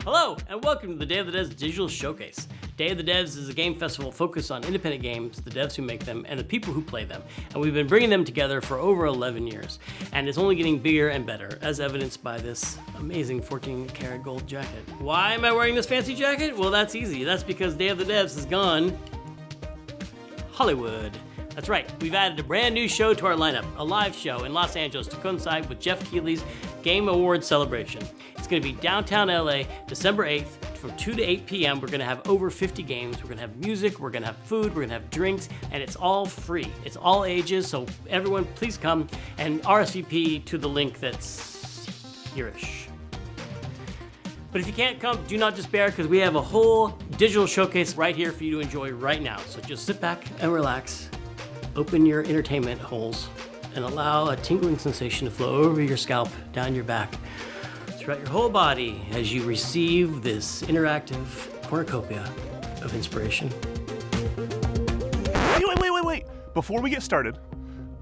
Hello, and welcome to the Day of the Devs Digital Showcase. Day of the Devs is a game festival focused on independent games, the devs who make them, and the people who play them. And we've been bringing them together for over 11 years. And it's only getting bigger and better, as evidenced by this amazing 14-karat gold jacket. Why am I wearing this fancy jacket? Well, that's easy. That's because Day of the Devs has gone Hollywood. That's right, we've added a brand new show to our lineup, a live show in Los Angeles to coincide with Jeff Keighley's Game Awards celebration. It's going to be downtown LA, December 8th, from 2 to 8 p.m. We're going to have over 50 games. We're going to have music, we're going to have food, we're going to have drinks, and it's all free. It's all ages, so everyone please come and RSVP to the link that's here-ish. But if you can't come, do not despair, because we have a whole digital showcase right here for you to enjoy right now. So just sit back and relax. Open your entertainment holes and allow a tingling sensation to flow over your scalp, down your back, throughout your whole body as you receive this interactive cornucopia of inspiration. Wait! Before we get started,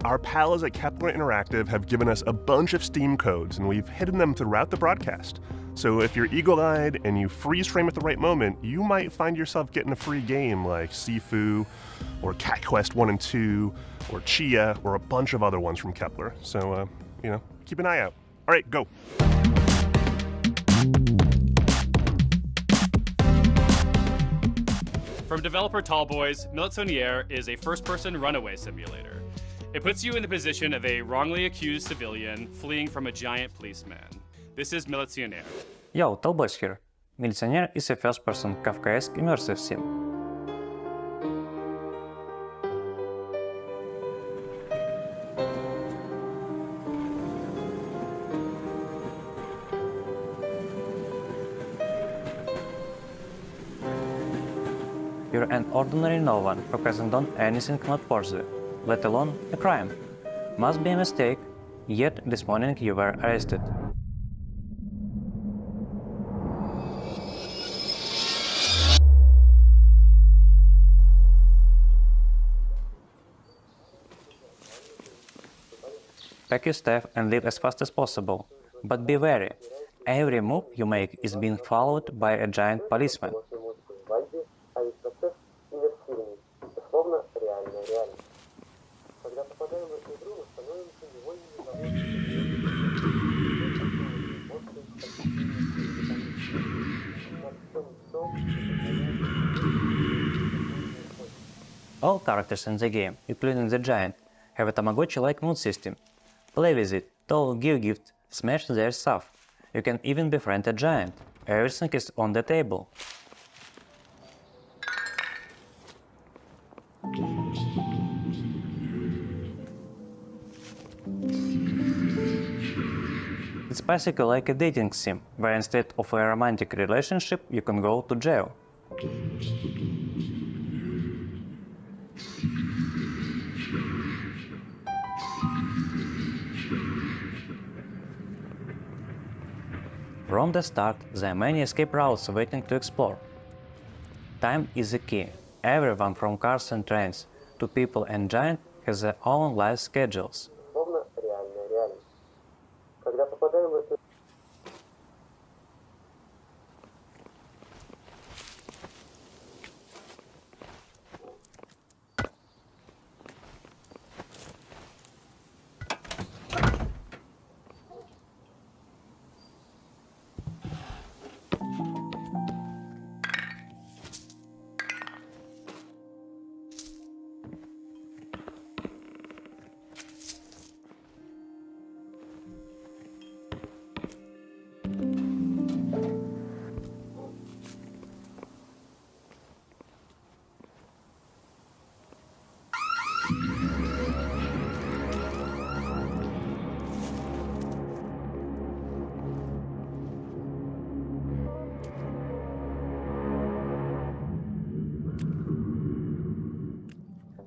our pals at Kepler Interactive have given us a bunch of Steam codes, and we've hidden them throughout the broadcast. So if you're eagle-eyed and you freeze frame at the right moment, you might find yourself getting a free game like Sifu, or Cat Quest 1 and 2, or Chia, or a bunch of other ones from Kepler. So, keep an eye out. All right, go. From developer Tallboys, Militant Sonier is a first-person runaway simulator. It puts you in the position of a wrongly accused civilian fleeing from a giant policeman. This is Militant Sonier. Yo, Tallboys here. Militant Sonier is a first-person Kafkaesque immersive sim. You're an ordinary no one who hasn't done anything noteworthy, let alone a crime. Must be a mistake, yet this morning you were arrested. Pack your stuff and leave as fast as possible, but be wary. Every move you make is being followed by a giant policeman. All characters in the game, including the giant, have a Tamagotchi-like mood system. Play with it, toll, give gifts, smash their stuff. You can even befriend a giant. Everything is on the table. It's basically like a dating sim, where instead of a romantic relationship, you can go to jail. From the start, there are many escape routes waiting to explore. Time is the key. Everyone from cars and trains to people and giants has their own life schedules.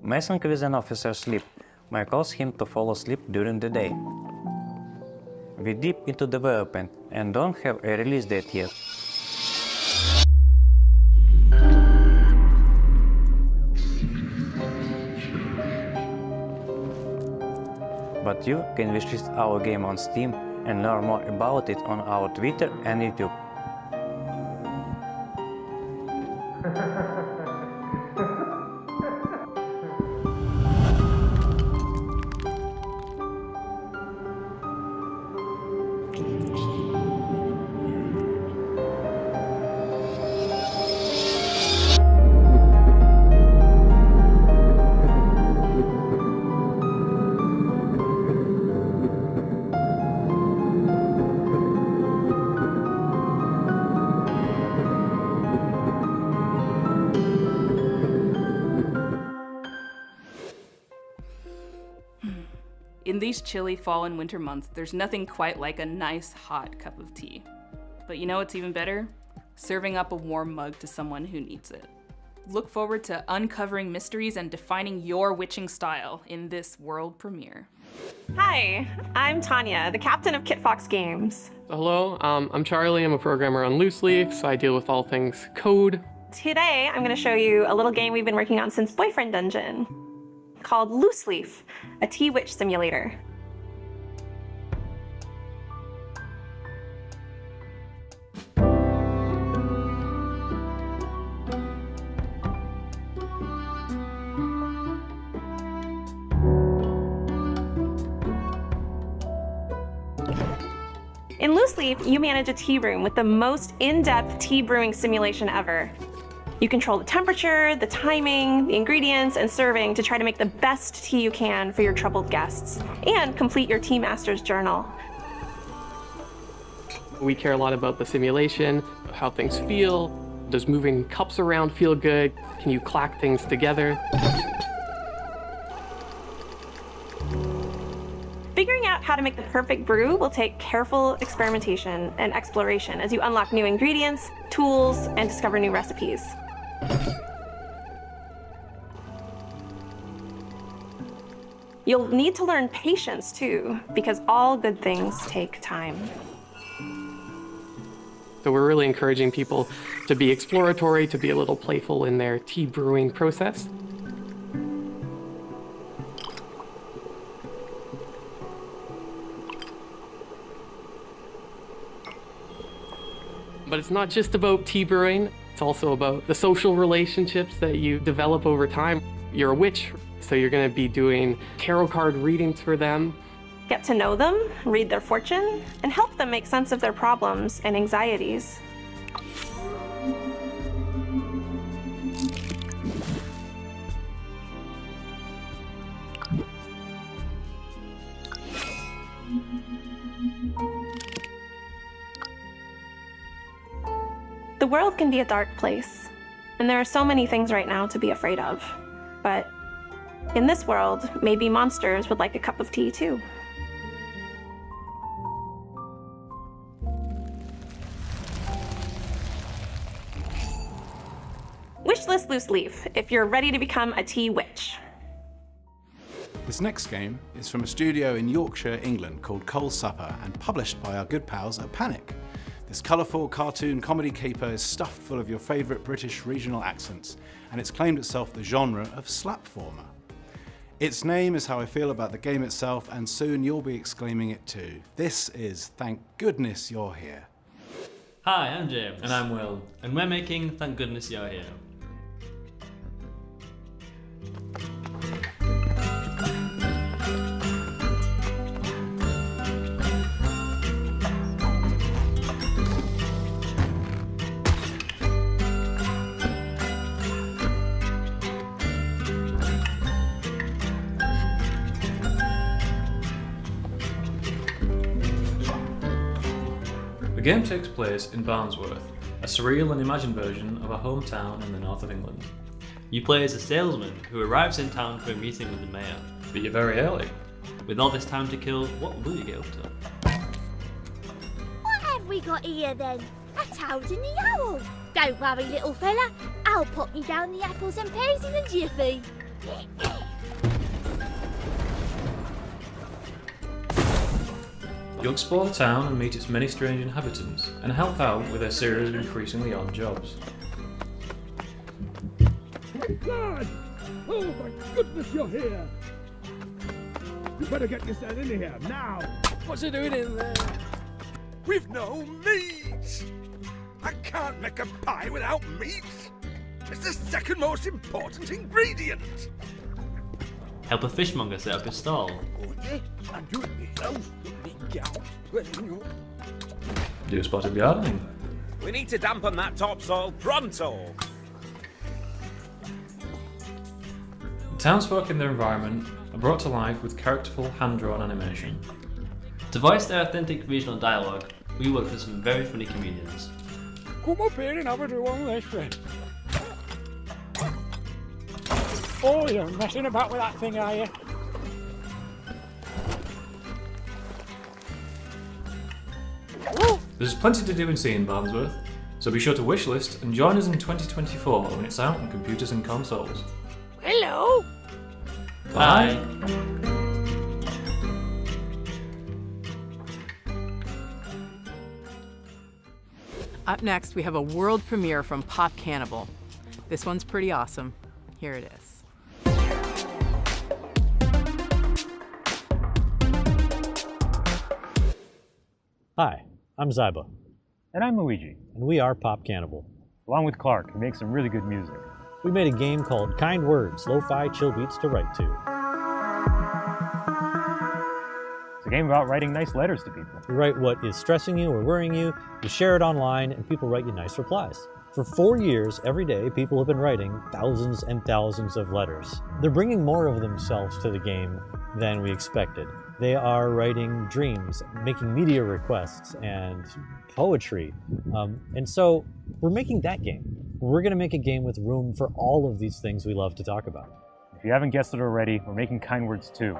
Messing with an officer's sleep might cause him to fall asleep during the day. We're deep into development and don't have a release date yet. But you can wishlist our game on Steam and learn more about it on our Twitter and YouTube. In these chilly fall and winter months, there's nothing quite like a nice hot cup of tea. But you know what's even better? Serving up a warm mug to someone who needs it. Look forward to uncovering mysteries and defining your witching style in this world premiere. Hi, I'm Tanya, the captain of KitFox Games. Hello, I'm Charlie. I'm a programmer on Loose Leaf, so I deal with all things code. Today, I'm going to show you a little game we've been working on since Boyfriend Dungeon, called Loose Leaf, a tea witch simulator. In Loose Leaf, you manage a tea room with the most in-depth tea brewing simulation ever. You control the temperature, the timing, the ingredients, and serving to try to make the best tea you can for your troubled guests, and complete your Tea Master's journal. We care a lot about the simulation, how things feel. Does moving cups around feel good? Can you clack things together? Figuring out how to make the perfect brew will take careful experimentation and exploration as you unlock new ingredients, tools, and discover new recipes. You'll need to learn patience too, because all good things take time. So we're really encouraging people to be exploratory, to be a little playful in their tea brewing process. But it's not just about tea brewing, it's also about the social relationships that you develop over time. You're a witch, so you're going to be doing tarot card readings for them. Get to know them, read their fortune, and help them make sense of their problems and anxieties. The world can be a dark place, and there are so many things right now to be afraid of. But in this world, maybe monsters would like a cup of tea too. Wishlist Loose Leaf, if you're ready to become a tea witch. This next game is from a studio in Yorkshire, England called Coal Supper and published by our good pals at Panic. This colourful cartoon comedy caper is stuffed full of your favourite British regional accents, and it's claimed itself the genre of slapformer. Its name is how I feel about the game itself, and soon you'll be exclaiming it too. This is Thank Goodness You're Here. Hi, I'm James. And I'm Will. And we're making Thank Goodness You're Here. The game takes place in Barnsworth, a surreal and imagined version of a hometown in the north of England. You play as a salesman who arrives in town for a meeting with the mayor. But you're very early. With all this time to kill, what will you get up to? What have we got here then? A toad and the owl. Don't worry, little fella. I'll pop you down the apples and pears in a jiffy. You explore the town and meet its many strange inhabitants, and help out with a series of increasingly odd jobs. God! Oh my goodness, you're here! You better get yourself in here, now! What's he doing in there? We've no meat! I can't make a pie without meat! It's the second most important ingredient. Help a fishmonger set up his stall. Oh, yeah, I'm doing it myself. Big gals playing up. Do spotted gardening. We need to dampen that topsoil pronto. The townsfolk and their environment are brought to life with characterful hand-drawn animation. To voice their authentic regional dialogue, we work with some very funny comedians. Come up here and have a do on this then. Oh, you're messing about with that thing, are you? There's plenty to do and see in Barnsworth, so be sure to wishlist and join us in 2024 when it's out on computers and consoles. Hello. Bye! Up next, we have a world premiere from Pop Cannibal. This one's pretty awesome. Here it is. Hi, I'm Zyba. And I'm Luigi. And we are Pop Cannibal. Along with Clark, we make some really good music. We made a game called Kind Words, Lo-Fi Chill Beats to Write to. It's a game about writing nice letters to people. You write what is stressing you or worrying you, you share it online, and people write you nice replies. For 4 years, every day, people have been writing thousands and thousands of letters. They're bringing more of themselves to the game than we expected. They are writing dreams, making media requests, and poetry. And so we're making that game. We're going to make a game with room for all of these things we love to talk about. If you haven't guessed it already, we're making Kind Words 2.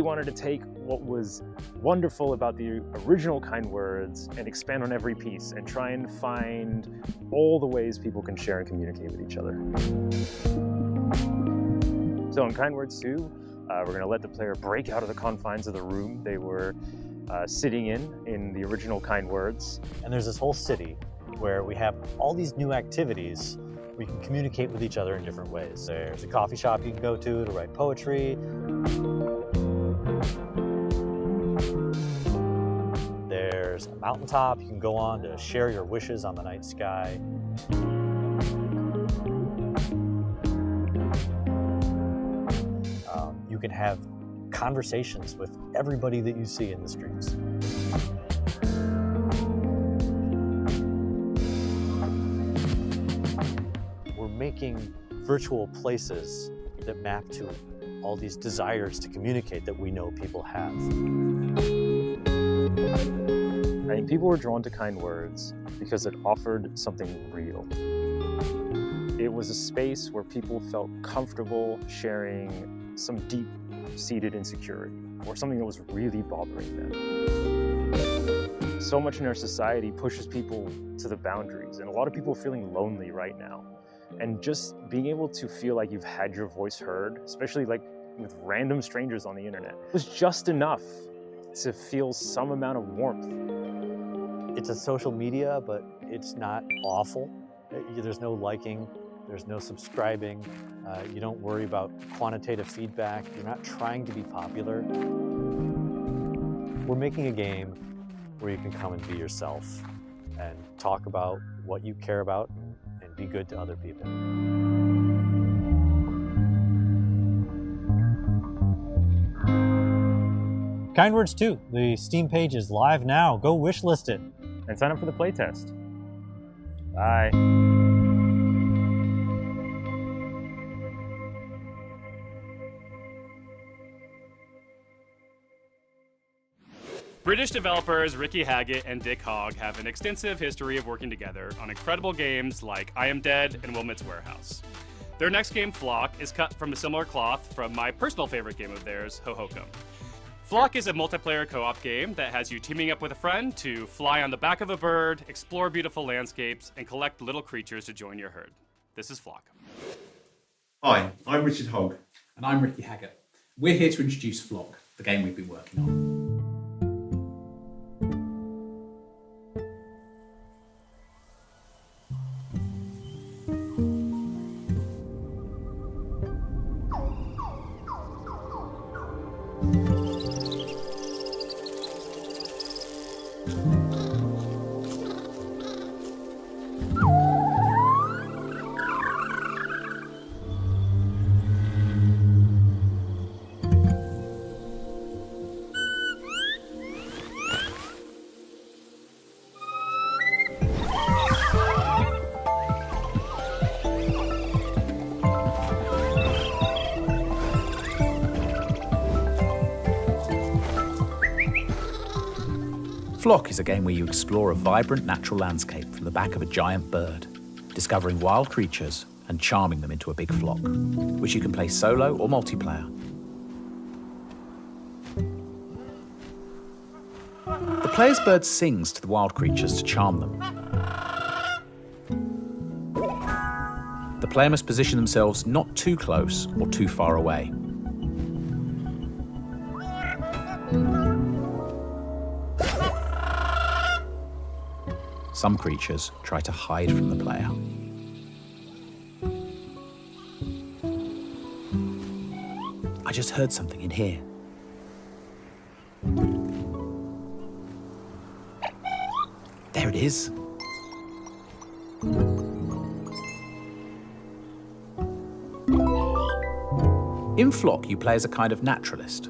Wanted to take what was wonderful about the original Kind Words and expand on every piece and try and find all the ways people can share and communicate with each other. So in Kind Words 2, we're going to let the player break out of the confines of the room they were sitting in the original Kind Words. And there's this whole city where we have all these new activities. We can communicate with each other in different ways. There's a coffee shop you can go to write poetry. There's a mountaintop you can go on to share your wishes on the night sky. You can have conversations with everybody that you see in the streets. We're making virtual places that map to all these desires to communicate that we know people have. I mean, people were drawn to Kind Words because it offered something real. It was a space where people felt comfortable sharing some deep-seated insecurity or something that was really bothering them. So much in our society pushes people to the boundaries, and a lot of people are feeling lonely right now. And just being able to feel like you've had your voice heard, especially like with random strangers on the internet, was just enough to feel some amount of warmth. It's a social media, but it's not awful. There's no liking, there's no subscribing. You don't worry about quantitative feedback. You're not trying to be popular. We're making a game where you can come and be yourself and talk about what you care about and be good to other people. Kind Words 2, the Steam page is live now. Go wishlist it and sign up for the playtest. Bye. British developers Ricky Haggett and Dick Hogg have an extensive history of working together on incredible games like I Am Dead and Wilmot's Warehouse. Their next game, Flock, is cut from a similar cloth from my personal favorite game of theirs, Hohokum. Flock is a multiplayer co-op game that has you teaming up with a friend to fly on the back of a bird, explore beautiful landscapes, and collect little creatures to join your herd. This is Flock. Hi, I'm Richard Hogg. And I'm Ricky Haggett. We're here to introduce Flock, the game we've been working on. Flock is a game where you explore a vibrant natural landscape from the back of a giant bird, discovering wild creatures and charming them into a big flock, which you can play solo or multiplayer. The player's bird sings to the wild creatures to charm them. The player must position themselves not too close or too far away. Some creatures try to hide from the player. I just heard something in here. There it is. In Flock, you play as a kind of naturalist.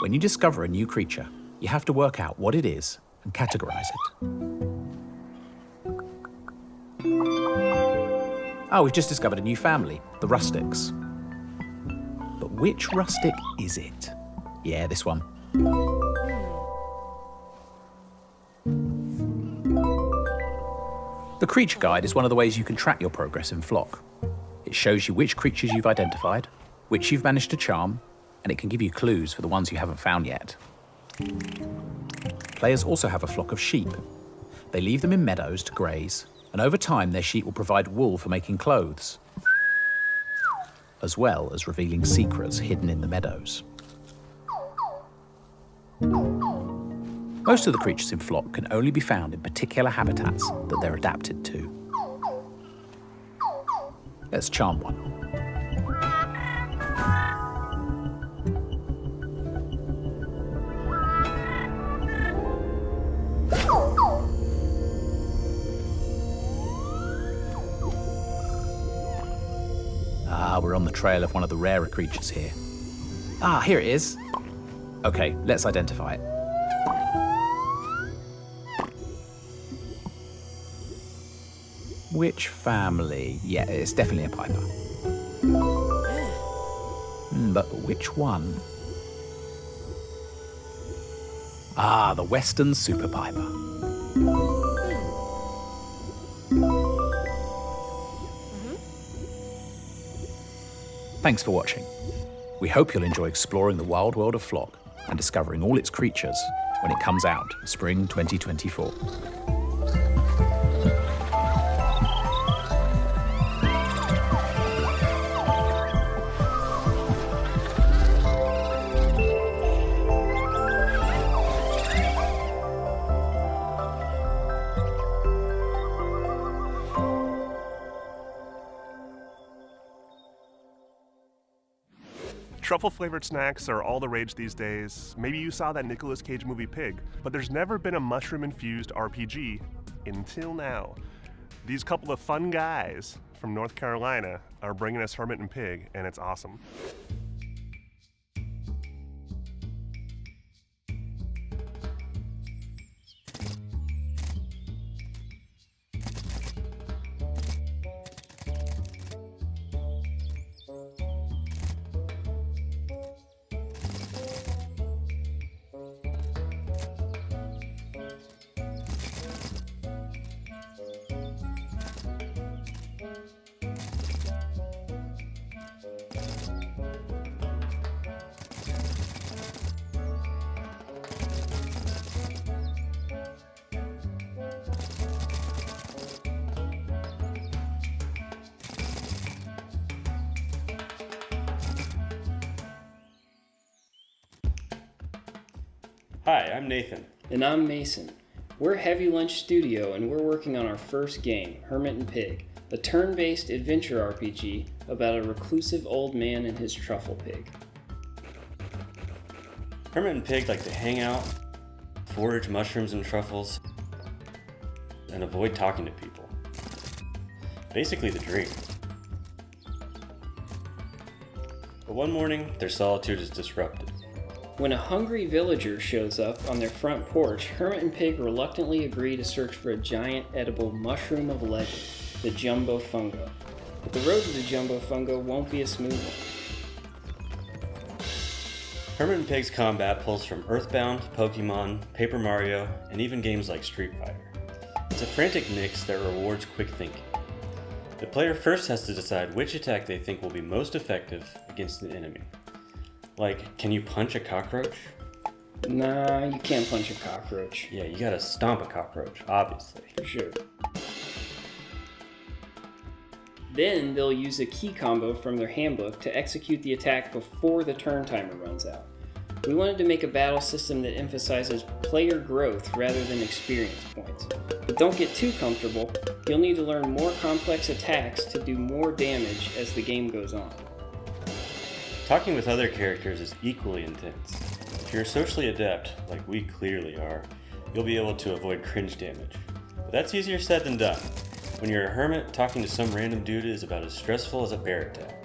When you discover a new creature, you have to work out what it is and categorize it. Oh, we've just discovered a new family, the Rustics. But which rustic is it? Yeah, this one. The Creature Guide is one of the ways you can track your progress in Flock. It shows you which creatures you've identified, which you've managed to charm, and it can give you clues for the ones you haven't found yet. Players also have a flock of sheep. They leave them in meadows to graze, and over time their sheep will provide wool for making clothes, as well as revealing secrets hidden in the meadows. Most of the creatures in Flock can only be found in particular habitats that they're adapted to. Let's charm one. We're on the trail of one of the rarer creatures here. Ah, here it is. Okay, let's identify it. Which family? Yeah, it's definitely a piper. But which one? Ah, the Western Super Piper. Thanks for watching. We hope you'll enjoy exploring the wild world of Flock and discovering all its creatures when it comes out spring 2024. Truffle-flavored snacks are all the rage these days. Maybe you saw that Nicolas Cage movie Pig, but there's never been a mushroom-infused RPG until now. These couple of fun guys from North Carolina are bringing us Hermit and Pig, and it's awesome. Hi, I'm Nathan. And I'm Mason. We're Heavy Lunch Studio and we're working on our first game, Hermit and Pig, a turn-based adventure RPG about a reclusive old man and his truffle pig. Hermit and Pig like to hang out, forage mushrooms and truffles, and avoid talking to people. Basically the dream. But one morning, their solitude is disrupted. When a hungry villager shows up on their front porch, Hermit and Pig reluctantly agree to search for a giant edible mushroom of legend, the Jumbo Fungo. But the road to the Jumbo Fungo won't be a smooth one. Hermit and Pig's combat pulls from Earthbound, Pokemon, Paper Mario, and even games like Street Fighter. It's a frantic mix that rewards quick thinking. The player first has to decide which attack they think will be most effective against an enemy. Like, can you punch a cockroach? Nah, you can't punch a cockroach. Yeah, you gotta stomp a cockroach, obviously. For sure. Then they'll use a key combo from their handbook to execute the attack before the turn timer runs out. We wanted to make a battle system that emphasizes player growth rather than experience points. But don't get too comfortable. You'll need to learn more complex attacks to do more damage as the game goes on. Talking with other characters is equally intense. If you're socially adept, like we clearly are, you'll be able to avoid cringe damage. But that's easier said than done. When you're a hermit, talking to some random dude is about as stressful as a bear attack.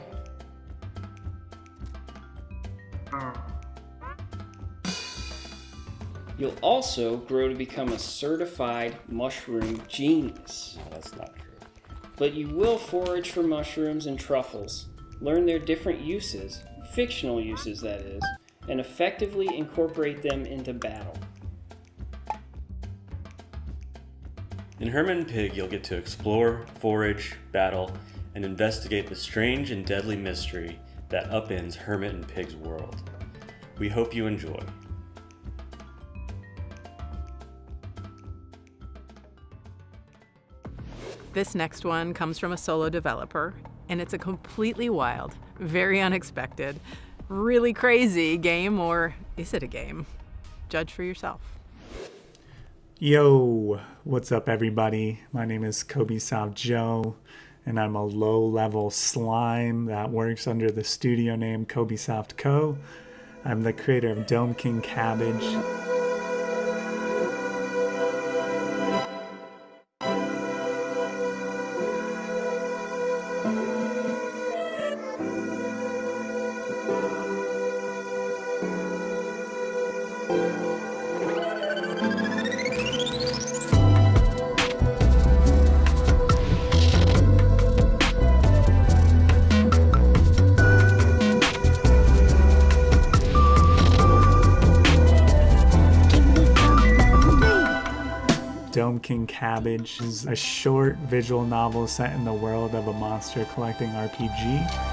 You'll also grow to become a certified mushroom genius. No, that's not true. But you will forage for mushrooms and truffles, learn their different uses, fictional uses that is, and effectively incorporate them into battle. In Hermit and Pig, you'll get to explore, forage, battle, and investigate the strange and deadly mystery that upends Hermit and Pig's world. We hope you enjoy. This next one comes from a solo developer, and it's a completely wild, very unexpected, really crazy game, or is it a game? Judge for yourself. Yo, what's up everybody? My name is Llamasoft Joe, and I'm a low-level slime that works under the studio name Llamasoft Co. I'm the creator of Dome King Cabbage. Dome King Cabbage is a short visual novel set in the world of a monster collecting RPG.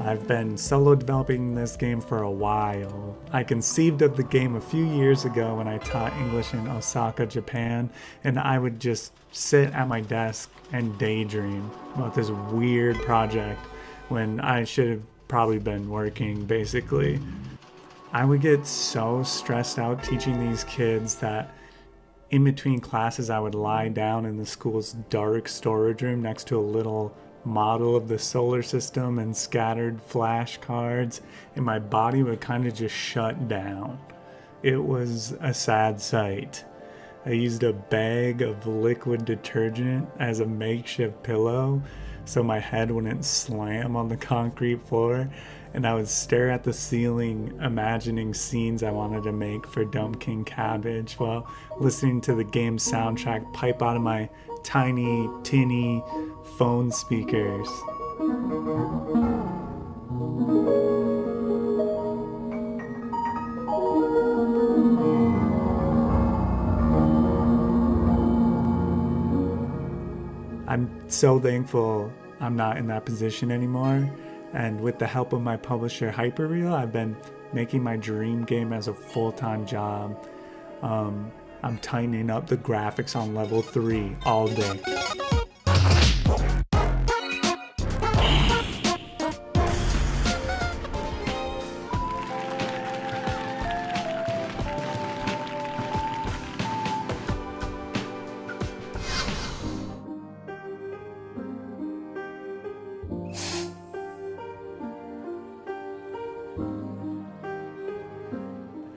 I've been solo developing this game for a while. I conceived of the game a few years ago when I taught English in Osaka, Japan, and I would just sit at my desk and daydream about this weird project when I should have probably been working, basically. I would get so stressed out teaching these kids that in between classes I would lie down in the school's dark storage room next to a little model of the solar system and scattered flashcards, and my body would kind of just shut down. It was a sad sight. I used a bag of liquid detergent as a makeshift pillow so my head wouldn't slam on the concrete floor, and I would stare at the ceiling imagining scenes I wanted to make for Dome King Cabbage while listening to the game's soundtrack pipe out of my tiny, tinny phone speakers. I'm so thankful I'm not in that position anymore, and with the help of my publisher Hyperreal, I've been making my dream game as a full-time job. I'm tightening up the graphics on level 3 all day.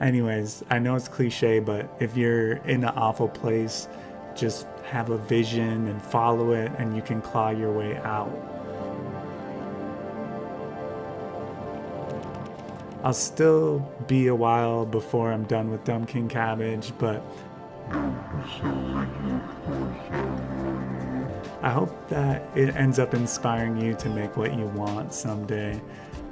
Anyways, I know it's cliche, but if you're in an awful place, just have a vision and follow it, and you can claw your way out. I'll still be a while before I'm done with Dumb King Cabbage, but I hope that it ends up inspiring you to make what you want someday.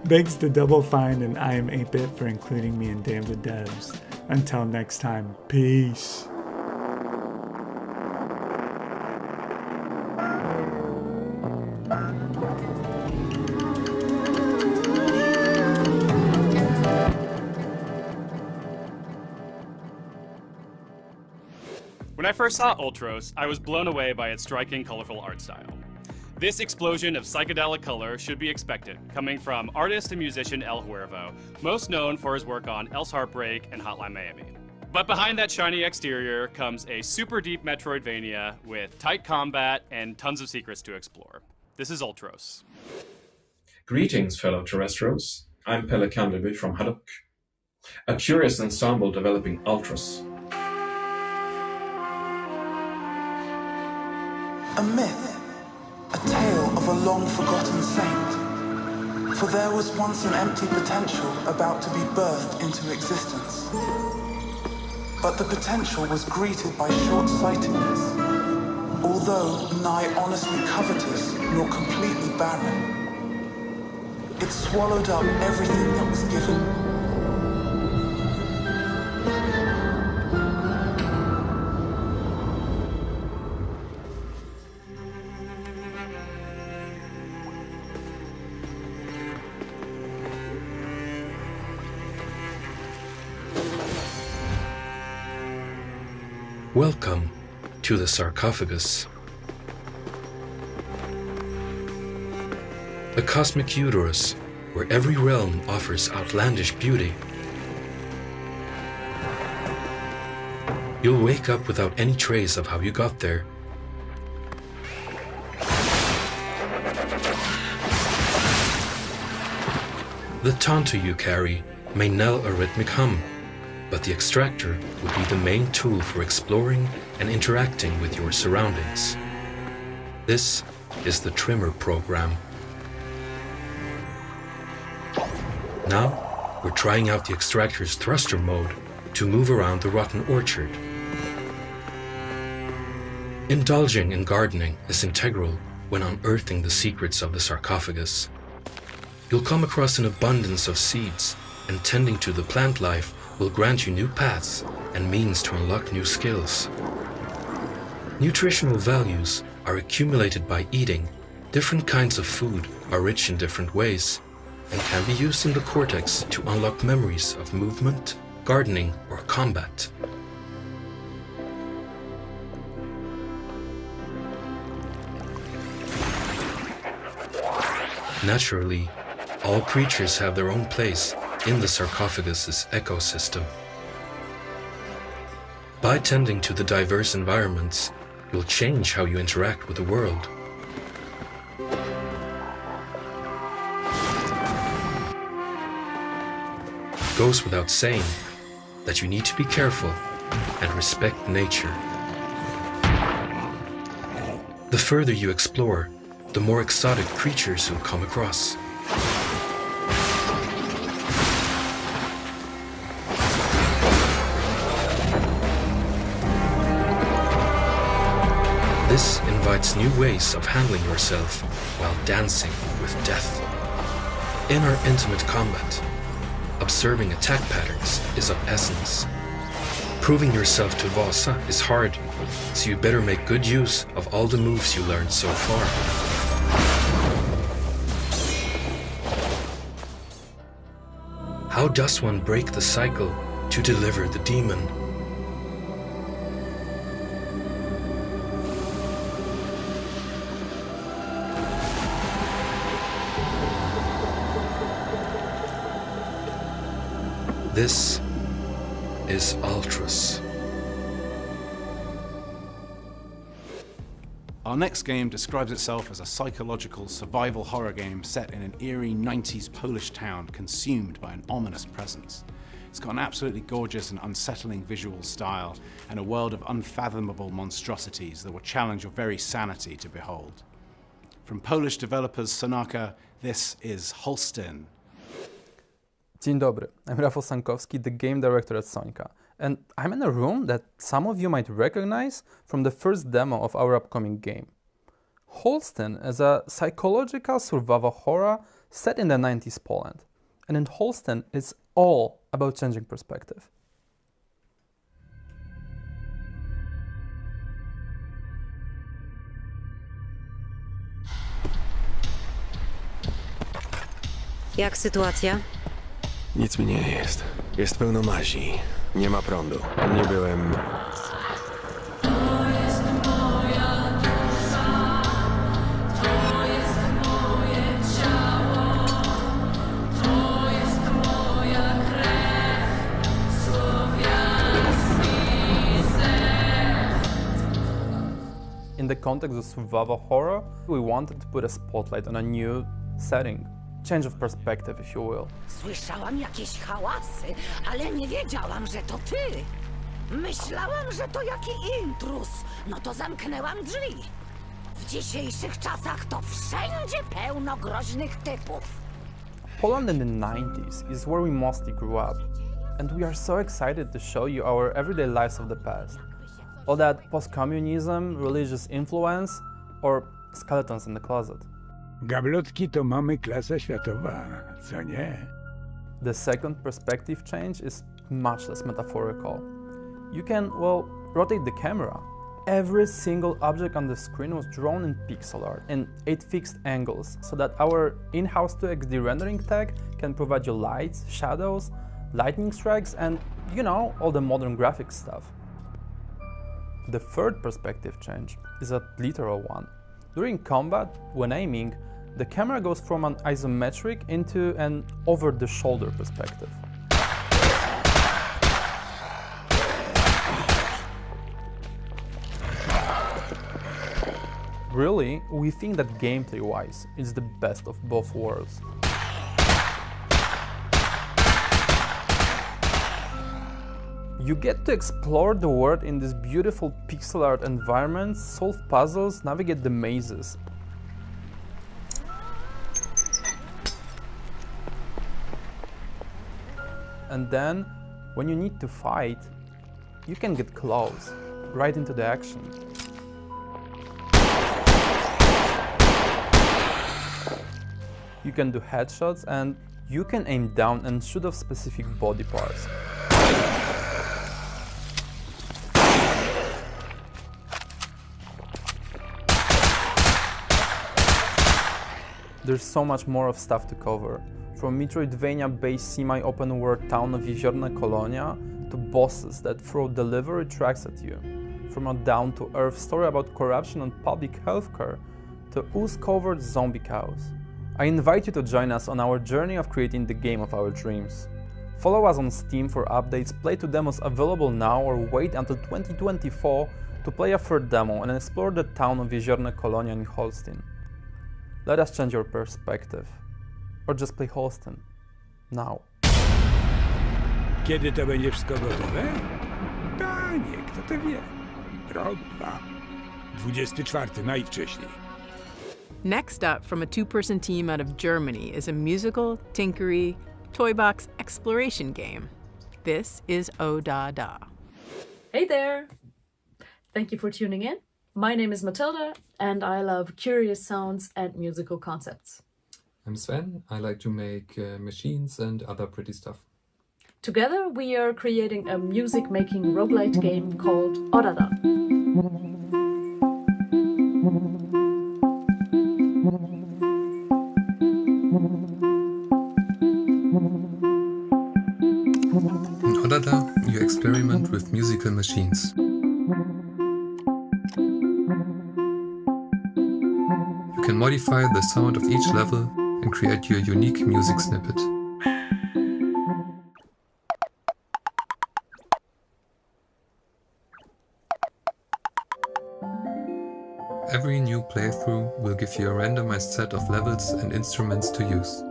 Thanks to Double Fine and I Am 8-Bit for including me in Damned with Devs. Until next time, peace. When I first saw Ultros, I was blown away by its striking, colorful art style. This explosion of psychedelic color should be expected, coming from artist and musician El Huervo, most known for his work on Else Heartbreak and Hotline Miami. But behind that shiny exterior comes a super deep Metroidvania with tight combat and tons of secrets to explore. This is Ultros. Greetings, fellow terrestrials. I'm Pelle Candeby from Haddock, a curious ensemble developing Ultros. A myth, a tale of a long-forgotten saint. For there was once an empty potential about to be birthed into existence. But the potential was greeted by short-sightedness, although nigh honestly covetous nor completely barren. It swallowed up everything that was given. Welcome to the sarcophagus. A cosmic uterus where every realm offers outlandish beauty. You'll wake up without any trace of how you got there. The tantu you carry may knell a rhythmic hum, but the extractor will be the main tool for exploring and interacting with your surroundings. This is the Trimmer program. Now, we're trying out the extractor's thruster mode to move around the rotten orchard. Indulging in gardening is integral when unearthing the secrets of the sarcophagus. You'll come across an abundance of seeds, and tending to the plant life will grant you new paths and means to unlock new skills. Nutritional values are accumulated by eating. Different kinds of food are rich in different ways and can be used in the cortex to unlock memories of movement, gardening, or combat. Naturally, all creatures have their own place in the sarcophagus's ecosystem. By tending to the diverse environments, you'll change how you interact with the world. It goes without saying that you need to be careful and respect nature. The further you explore, the more exotic creatures you'll come across. This invites new ways of handling yourself while dancing with death. In our intimate combat, observing attack patterns is of essence. Proving yourself to Vasa is hard, so you better make good use of all the moves you learned so far. How does one break the cycle to deliver the demon? This is Ultros. Our next game describes itself as a psychological survival horror game set in an eerie 90s Polish town consumed by an ominous presence. It's got an absolutely gorgeous and unsettling visual style and a world of unfathomable monstrosities that will challenge your very sanity to behold. From Polish developers Sonaka, this is Holstin. Dzień dobry, I'm Rafał Sankowski, the game director at Sonika, and I'm in a room that some of you might recognize from the first demo of our upcoming game. Holstin is a psychological survival horror set in the 90s Poland, and in Holstin it's all about changing perspective. Jak sytuacja? Nic mi nie jest. Jest pełno mazi. Nie ma prądu. Nie byłem... In the context of survival horror, we wanted to put a spotlight on a new setting. Change of perspective, if you will. Słyszałam jakieś hałasy, ale nie wiedziałam, że to ty. Myślałam, że to jaki intruz. No to zamknęłam drzwi. W dzisiejszych czasach to wszędzie pełno groźnych typów. Poland in the 90s is where we mostly grew up, and we are so excited to show you our everyday lives of the past. All that post-communism, religious influence, or skeletons in the closet. Gablotki to mamy klasa światowa, co nie? The second perspective change is much less metaphorical. You can, well, rotate the camera. Every single object on the screen was drawn in pixel art in 8 fixed angles, so that our in-house 2XD rendering tech can provide you lights, shadows, lightning strikes, and, you know, all the modern graphics stuff. The third perspective change is a literal one. During combat, when aiming, the camera goes from an isometric into an over-the-shoulder perspective. Really, we think that gameplay-wise, it's the best of both worlds. You get to explore the world in this beautiful pixel art environment, solve puzzles, navigate the mazes. And then, when you need to fight, you can get close, right into the action. You can do headshots and you can aim down and shoot off specific body parts. There's so much more of stuff to cover, from Metroidvania-based semi-open world town of Jeziorna Kolonia to bosses that throw delivery tracks at you, from a down-to-earth story about corruption and public healthcare to ooze-covered zombie cows. I invite you to join us on our journey of creating the game of our dreams. Follow us on Steam for updates, play 2 demos available now, or wait until 2024 to play a third demo and explore the town of Jeziorna Kolonia in Holstin. Let us change your perspective. Or just play Holstin. Now. Kiedy to będzie wszystko gotowe? Panie, kto to wie? Rok, 2. 24 najwcześniej. Next up, from a 2-person team out of Germany, is a musical, tinkery, toy box exploration game. This is O Da Da. Hey there! Thank you for tuning in. My name is Matilda, and I love curious sounds and musical concepts. I'm Sven. I like to make machines and other pretty stuff. Together, we are creating a music-making roguelite game called O Da Da. In O Da Da, you experiment with musical machines. You can modify the sound of each level and create your unique music snippet. Every new playthrough will give you a randomized set of levels and instruments to use.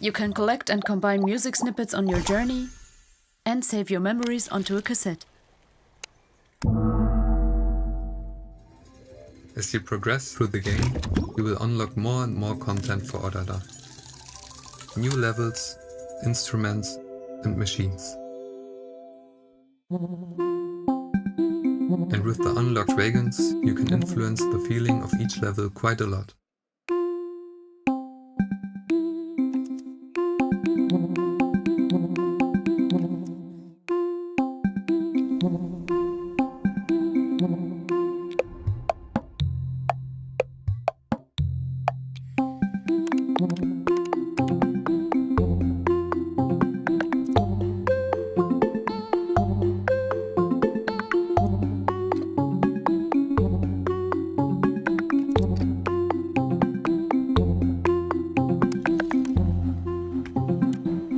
You can collect and combine music snippets on your journey and save your memories onto a cassette. As you progress through the game, you will unlock more and more content for Odada. New levels, instruments, and machines. And with the unlocked wagons, you can influence the feeling of each level quite a lot.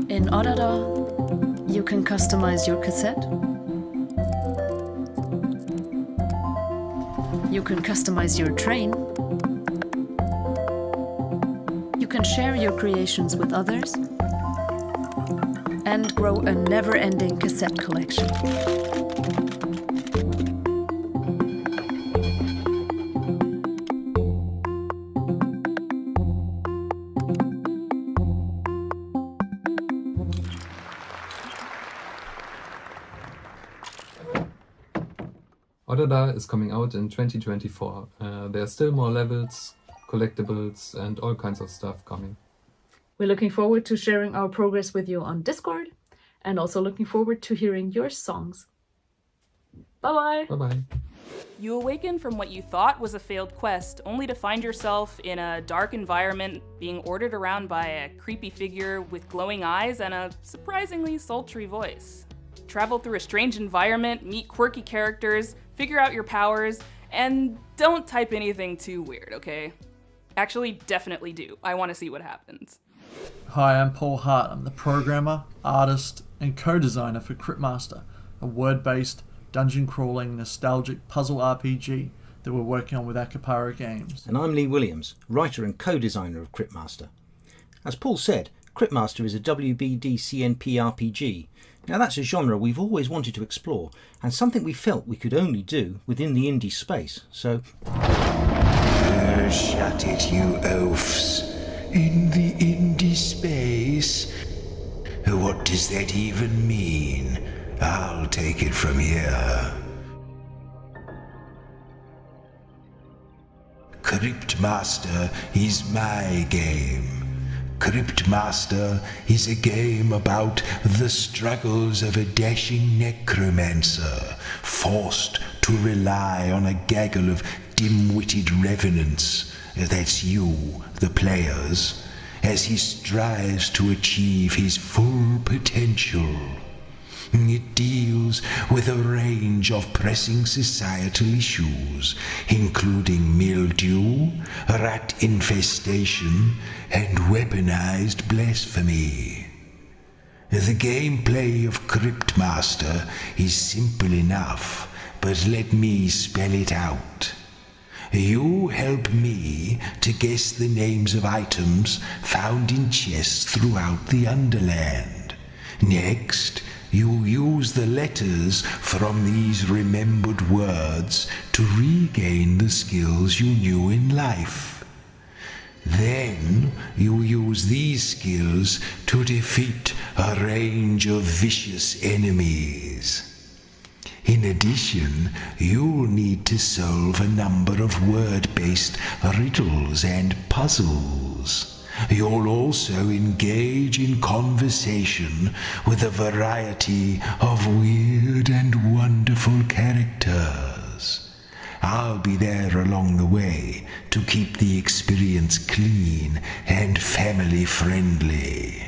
In Odada, you can customize your cassette. You can customize your train. You can share your creations with others. And grow a never-ending cassette collection. Odada is coming out in 2024. There are still more levels, collectibles, and all kinds of stuff coming. We're looking forward to sharing our progress with you on Discord, and also looking forward to hearing your songs. Bye-bye! Bye-bye! You awaken from what you thought was a failed quest, only to find yourself in a dark environment, being ordered around by a creepy figure with glowing eyes and a surprisingly sultry voice. Travel through a strange environment, meet quirky characters, figure out your powers, and don't type anything too weird, okay? Actually, definitely do. I want to see what happens. Hi, I'm Paul Hart. I'm the programmer, artist, and co-designer for Crypt Master, a word-based, dungeon-crawling, nostalgic puzzle RPG that we're working on with Akapara Games. And I'm Lee Williams, writer and co-designer of Crypt Master. As Paul said, Crypt Master is a WBD-CNP RPG. Now that's a genre we've always wanted to explore, and something we felt we could only do within the indie space, so... Shut it, you oafs. In the indie space? What does that even mean? I'll take it from here. Crypt Master is my game. Crypt Master is a game about the struggles of a dashing necromancer, forced to rely on a gaggle of dim-witted revenants, that's you, the players, as he strives to achieve his full potential. It deals with a range of pressing societal issues, including mildew, rat infestation, and weaponized blasphemy. The gameplay of Crypt Master is simple enough, but let me spell it out. You help me to guess the names of items found in chests throughout the Underland. Next, you use the letters from these remembered words to regain the skills you knew in life. Then you use these skills to defeat a range of vicious enemies. In addition, you'll need to solve a number of word-based riddles and puzzles. You'll also engage in conversation with a variety of weird and wonderful characters. I'll be there along the way to keep the experience clean and family-friendly.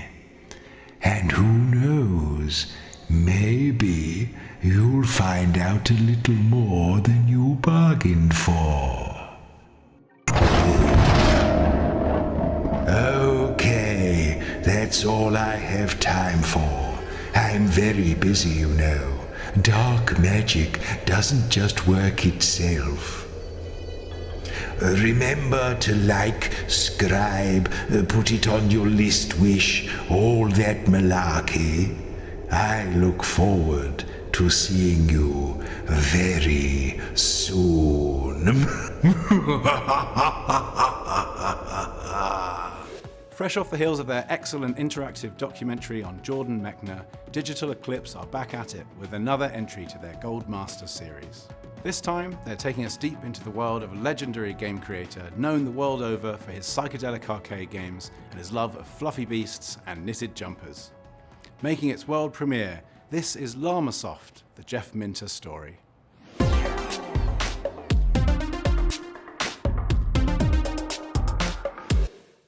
And who knows, maybe you'll find out a little more than you bargained for. Okay, that's all I have time for. I'm very busy, you know. Dark magic doesn't just work itself. Remember to like, scribe, put it on your list wish, all that malarkey. I look forward to seeing you very soon. Fresh off the heels of their excellent interactive documentary on Jordan Mechner, Digital Eclipse are back at it with another entry to their Gold Master series. This time, they're taking us deep into the world of a legendary game creator known the world over for his psychedelic arcade games and his love of fluffy beasts and knitted jumpers. Making its world premiere, this is Llamasoft, the Jeff Minter story.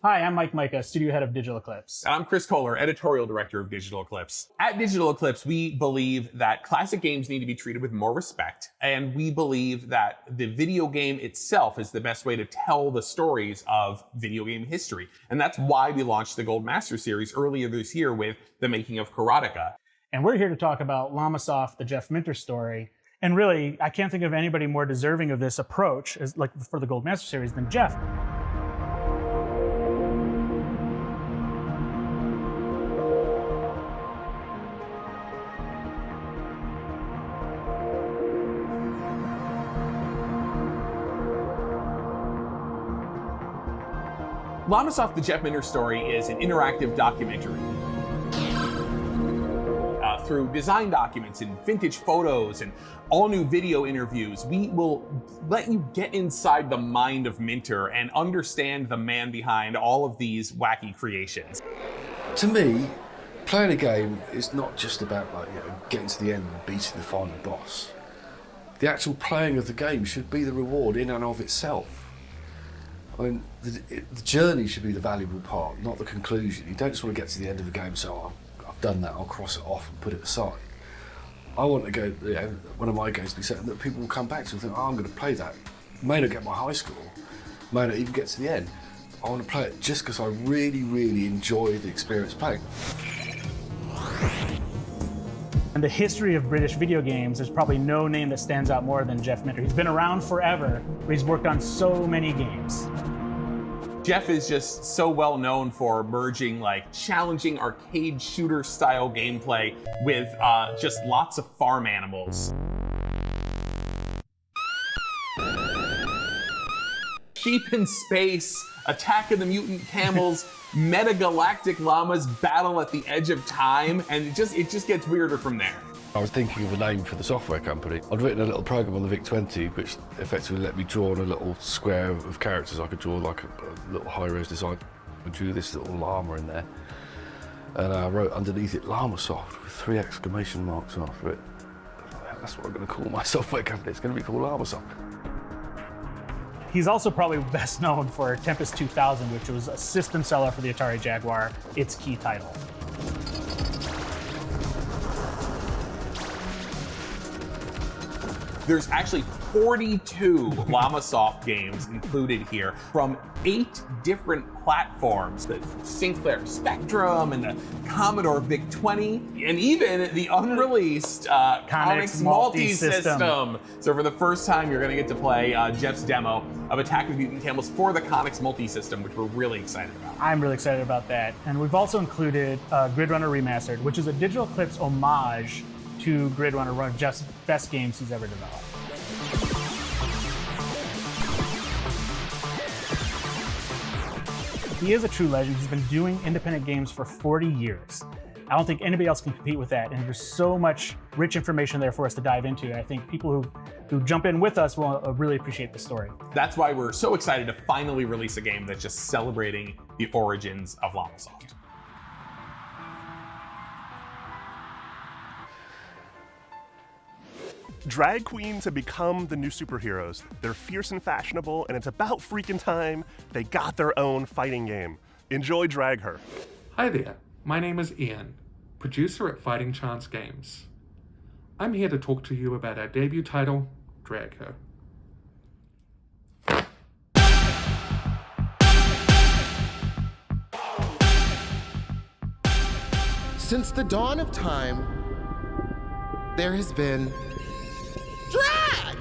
Hi, I'm Mike Micah, studio head of Digital Eclipse. I'm Chris Kohler, editorial director of Digital Eclipse. At Digital Eclipse, we believe that classic games need to be treated with more respect, and we believe that the video game itself is the best way to tell the stories of video game history. And that's why we launched the Gold Master series earlier this year with The Making of Karateka. And we're here to talk about Llamasoft, the Jeff Minter story. And really, I can't think of anybody more deserving of this approach as like for the Gold Master series than Jeff. Llamasoft, the Jeff Minter story is an interactive documentary. Through design documents and vintage photos and all new video interviews, we will let you get inside the mind of Minter and understand the man behind all of these wacky creations. To me, playing a game is not just about getting to the end and beating the final boss. The actual playing of the game should be the reward in and of itself. I mean, the journey should be the valuable part, not the conclusion. You don't just want to get to the end of the game, so I've done that, I'll cross it off and put it aside. I want to go, one of my games to be certain that people will come back to and think, oh, I'm going to play that. May not get my high score, may not even get to the end. I want to play it just because I really, really enjoy the experience playing. In the history of British video games, there's probably no name that stands out more than Jeff Minter. He's been around forever, but he's worked on so many games. Jeff is just so well known for merging like challenging arcade shooter style gameplay with just lots of farm animals. Sheep in space, Attack of the Mutant Camels, metagalactic llamas battle at the edge of time, and it just gets weirder from there. I was thinking of a name for the software company. I'd written a little program on the VIC-20 which effectively let me draw on a little square of characters. I could draw like a little high-res design. I drew this little llama in there, and I wrote underneath it Llamasoft with 3 exclamation marks after it. That's what I'm going to call my software company. It's going to be called Llamasoft. He's also probably best known for Tempest 2000, which was a system seller for the Atari Jaguar, its key title. There's actually 42 Llamasoft games included here from 8 different platforms, the Sinclair Spectrum and the Commodore VIC-20, and even the unreleased Conix multi-system. So for the first time, you're going to get to play Jeff's demo of Attack of the Mutant Camels for the Conix multi-system, which we're really excited about. I'm really excited about that. And we've also included Grid Runner Remastered, which is a Digital Eclipse homage to Grid Runner, one of Jeff's best games he's ever developed. He is a true legend. He's been doing independent games for 40 years. I don't think anybody else can compete with that, and there's so much rich information there for us to dive into. I think people who jump in with us will really appreciate the story. That's why we're so excited to finally release a game that's just celebrating the origins of Llamasoft. Drag queens have become the new superheroes. They're fierce and fashionable, and it's about freaking time they got their own fighting game. Enjoy Drag Her. Hi there, my name is Ian, producer at Fighting Chance Games. I'm here to talk to you about our debut title, Drag Her. Since the dawn of time, there has been drag!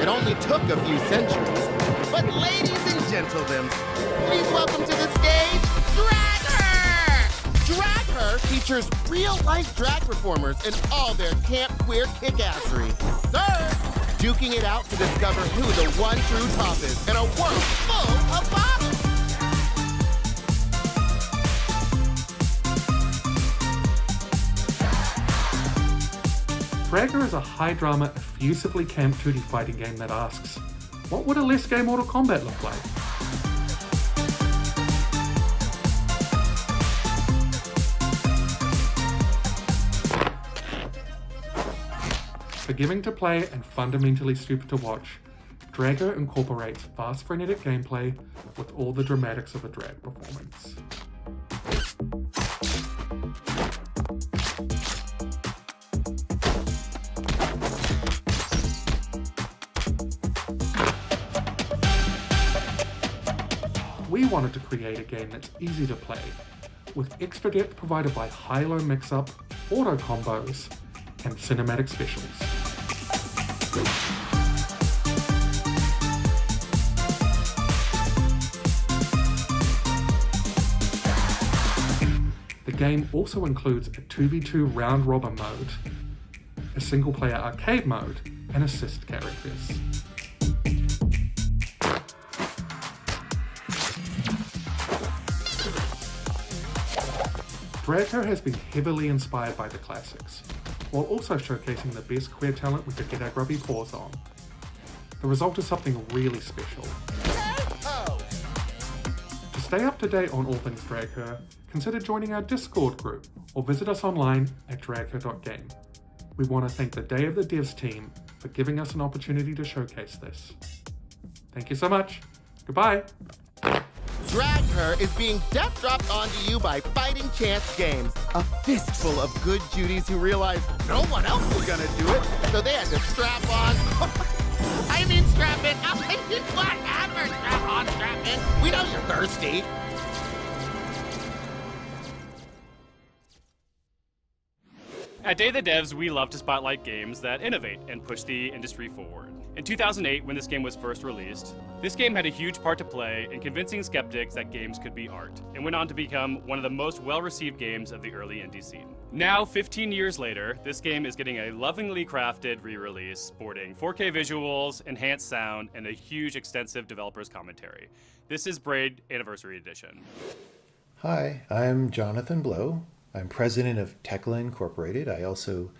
It only took a few centuries. But ladies and gentlemen, please welcome to the stage, Drag Her! Drag Her features real-life drag performers in all their camp queer kickassery. Sir, duking it out to discover who the one true top is in a world full of bottles. Dragger is a high-drama, effusively camp 2D fighting game that asks, what would a less gay Mortal Kombat look like? Forgiving to play and fundamentally stupid to watch, Dragger incorporates fast frenetic gameplay with all the dramatics of a drag performance. We wanted to create a game that's easy to play, with extra depth provided by high-low mix-up, auto combos, and cinematic specials. The game also includes a 2v2 round-robin mode, a single-player arcade mode, and assist characters. Dragher has been heavily inspired by the classics, while also showcasing the best queer talent we could get our grubby paws on. The result is something really special. To stay up to date on all things Dragher, consider joining our Discord group or visit us online at dragher.game. We want to thank the Day of the Devs team for giving us an opportunity to showcase this. Thank you so much. Goodbye. Drag Her is being death dropped onto you by Fighting Chance Games, a fistful of good Judies who realized no one else was gonna do it, so they had to strap on. I mean strap in. Whatever, strap on, strap in. We know you're thirsty. At Day of the Devs, we love to spotlight games that innovate and push the industry forward. In 2008, when this game was first released, this game had a huge part to play in convincing skeptics that games could be art, and went on to become one of the most well-received games of the early indie scene. Now, 15 years later, this game is getting a lovingly crafted re-release, sporting 4K visuals, enhanced sound, and a huge extensive developer's commentary. This is Braid Anniversary Edition. Hi, I'm Jonathan Blow. I'm president of Tekla Incorporated. I also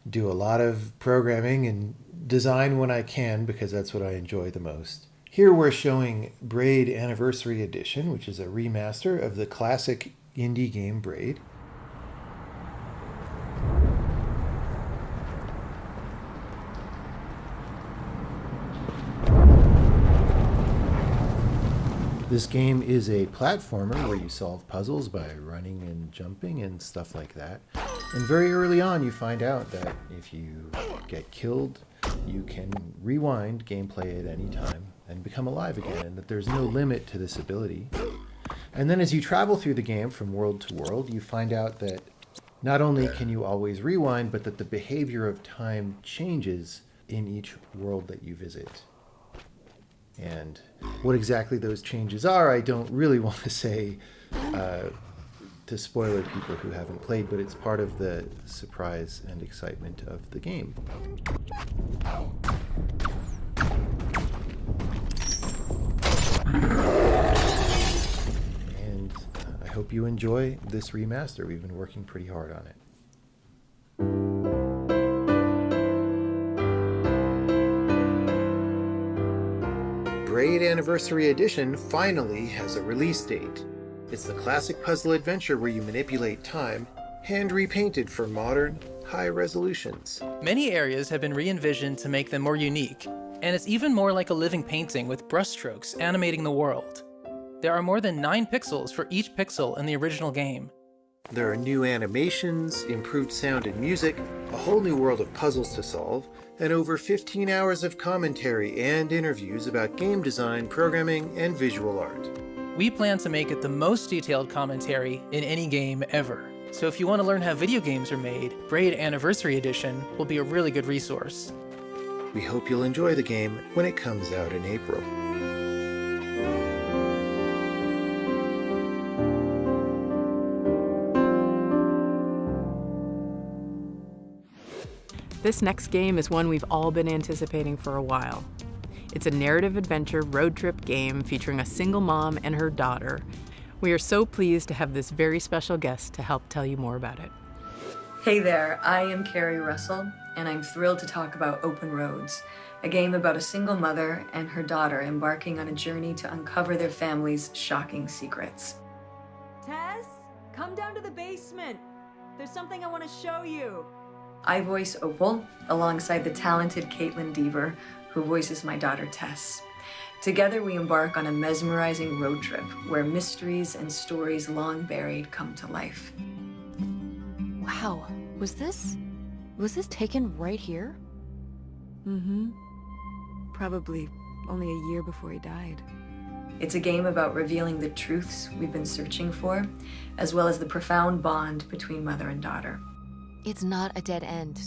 do a lot of programming and design when I can because that's what I enjoy the most. Here we're showing Braid Anniversary Edition, which is a remaster of the classic indie game Braid. This game is a platformer where you solve puzzles by running and jumping and stuff like that. And very early on you find out that if you get killed, you can rewind gameplay at any time and become alive again, and that there's no limit to this ability. And then as you travel through the game from world to world, you find out that not only can you always rewind, but that the behavior of time changes in each world that you visit. And what exactly those changes are, I don't really want to say to spoiler people who haven't played, but it's part of the surprise and excitement of the game. And I hope you enjoy this remaster. We've been working pretty hard on it. Braid Anniversary Edition finally has a release date. It's the classic puzzle adventure where you manipulate time, hand repainted for modern, high resolutions. Many areas have been re-envisioned to make them more unique, and it's even more like a living painting with brushstrokes animating the world. There are more than 9 pixels for each pixel in the original game. There are new animations, improved sound and music, a whole new world of puzzles to solve, and over 15 hours of commentary and interviews about game design, programming, and visual art. We plan to make it the most detailed commentary in any game ever. So if you want to learn how video games are made, Braid Anniversary Edition will be a really good resource. We hope you'll enjoy the game when it comes out in April. This next game is one we've all been anticipating for a while. It's a narrative adventure road trip game featuring a single mom and her daughter. We are so pleased to have this very special guest to help tell you more about it. Hey there, I am Carrie Russell, and I'm thrilled to talk about Open Roads, a game about a single mother and her daughter embarking on a journey to uncover their family's shocking secrets. Tess, come down to the basement. There's something I want to show you. I voice Opal, alongside the talented Caitlin Deaver, who voices my daughter Tess. Together we embark on a mesmerizing road trip where mysteries and stories long buried come to life. Wow, was this taken right here? Mm-hmm. Probably only a year before he died. It's a game about revealing the truths we've been searching for, as well as the profound bond between mother and daughter. It's not a dead end.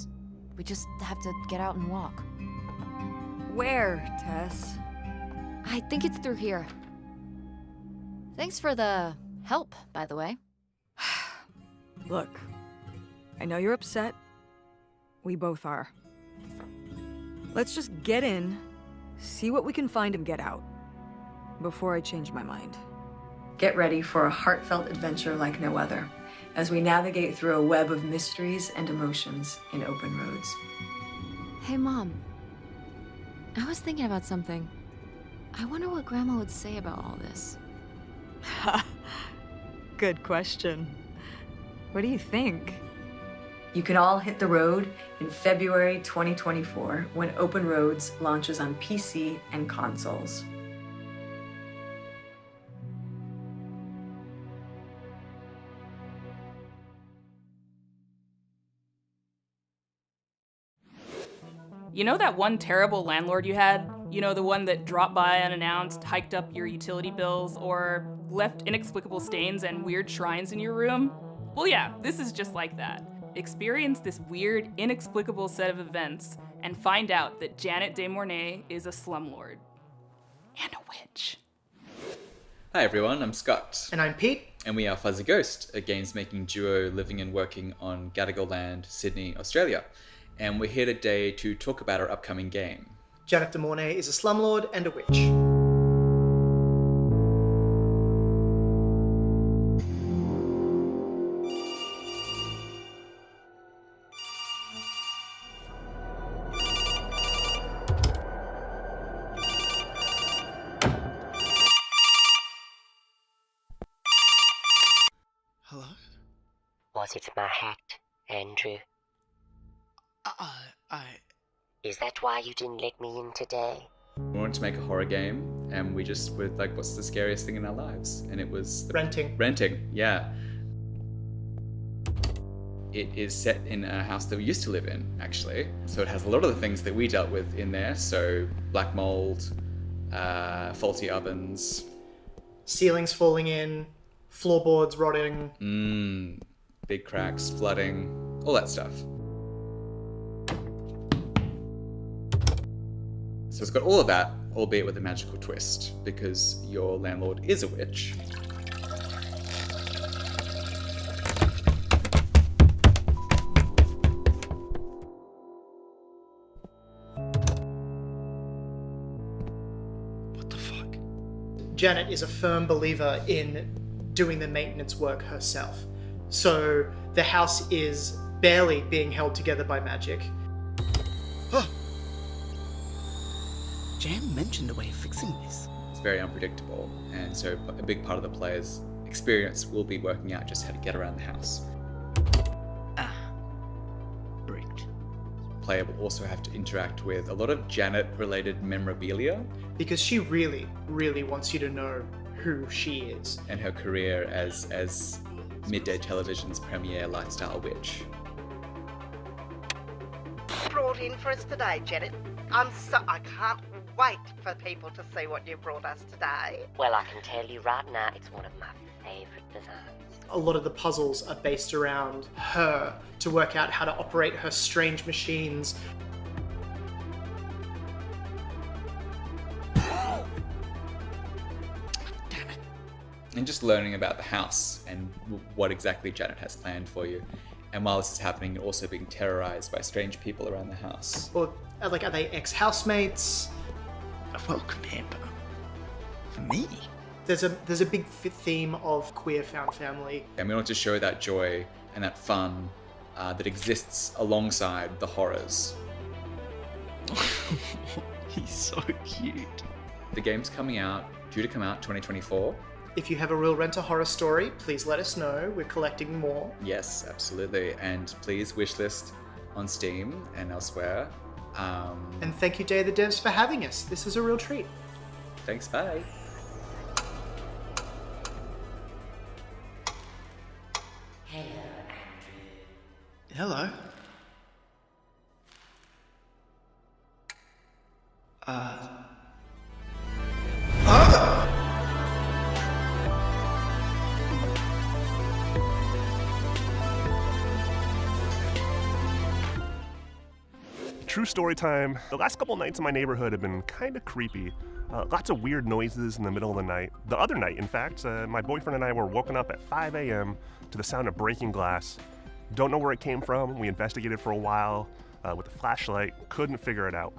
We just have to get out and walk. Where, Tess? I think it's through here. Thanks for the help, by the way. Look, I know you're upset. We both are. Let's just get in, see what we can find and get out, before I change my mind. Get ready for a heartfelt adventure like no other, as we navigate through a web of mysteries and emotions in Open Roads. Hey, Mom. I was thinking about something. I wonder what Grandma would say about all this. Good question. What do you think? You can all hit the road in February 2024 when Open Roads launches on PC and consoles. You know that one terrible landlord you had? You know, the one that dropped by unannounced, hiked up your utility bills, or left inexplicable stains and weird shrines in your room? Well, yeah, this is just like that. Experience this weird, inexplicable set of events and find out that Janet DeMour is a slumlord. And a witch. Hi everyone, I'm Scott. And I'm Pete. And we are Fuzzy Ghost, a games-making duo living and working on Gadigal Land, Sydney, Australia. And we're here today to talk about our upcoming game. Janet DeMour is a slumlord and a witch. Hello? Was it my hat, Andrew? Is that why you didn't let me in today? We wanted to make a horror game, and we just were like, what's the scariest thing in our lives? And it was... Renting. Renting, yeah. It is set in a house that we used to live in, actually. So it has a lot of the things that we dealt with in there. So black mold, faulty ovens. Ceilings falling in, floorboards rotting. Big cracks, flooding, all that stuff. So it's got all of that, albeit with a magical twist, because your landlord is a witch. What the fuck? Janet is a firm believer in doing the maintenance work herself. So the house is barely being held together by magic. Jan mentioned a way of fixing this. It's very unpredictable, and so a big part of the player's experience will be working out just how to get around the house. Bricked. Player will also have to interact with a lot of Janet-related memorabilia. Because she really, really wants you to know who she is. And her career as midday television's premier lifestyle witch. Brought in for us today, Janet. I can't wait for people to see what you brought us today. Well, I can tell you right now, it's one of my favourite designs. A lot of the puzzles are based around her to work out how to operate her strange machines. and just learning about the house and what exactly Janet has planned for you. And while this is happening, you're also being terrorized by strange people around the house. Or, like, are they ex-housemates? A welcome hamper. For me? There's a big theme of queer found family. And we want to show that joy and that fun that exists alongside the horrors. He's so cute. The game's due to come out 2024. If you have a real Rent-A-Horror story, please let us know. We're collecting more. Yes, absolutely. And please wishlist on Steam and elsewhere. And thank you, Day of the Devs, for having us. This is a real treat. Thanks, bye. Hello. True story time. The last couple nights in my neighborhood have been kind of creepy. Lots of weird noises in the middle of the night. The other night, in fact, my boyfriend and I were woken up at 5 a.m. to the sound of breaking glass. Don't know where it came from. We investigated for a while with a flashlight, couldn't figure it out.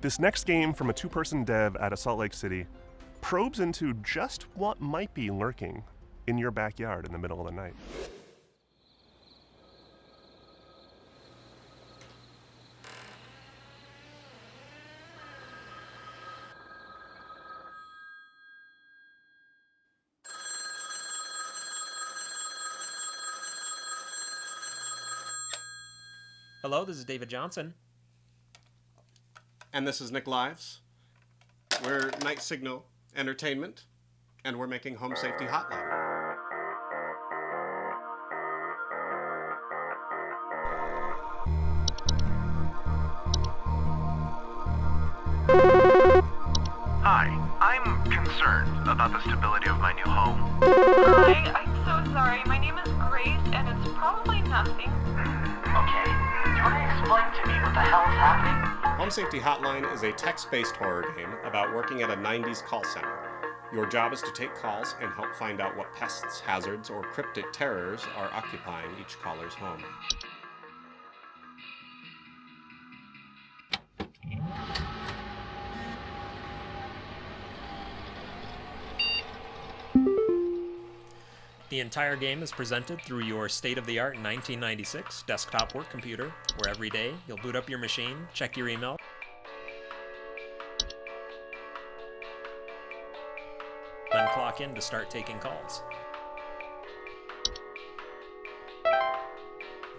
This next game from a two-person dev out of Salt Lake City probes into just what might be lurking in your backyard in the middle of the night. Hello, this is David Johnson. And this is Nick Lives. We're Night Signal Entertainment, and we're making Home Safety Hotline. Hi, I'm concerned about the stability of my new home. Hi, I'm so sorry. My name is Grace, and it's probably nothing. Okay, do you want to explain to me what the hell is happening? Home Safety Hotline is a text-based horror game about working at a 90s call center. Your job is to take calls and help find out what pests, hazards, or cryptic terrors are occupying each caller's home. The entire game is presented through your state-of-the-art 1996 desktop work computer, where every day you'll boot up your machine, check your email, then clock in to start taking calls.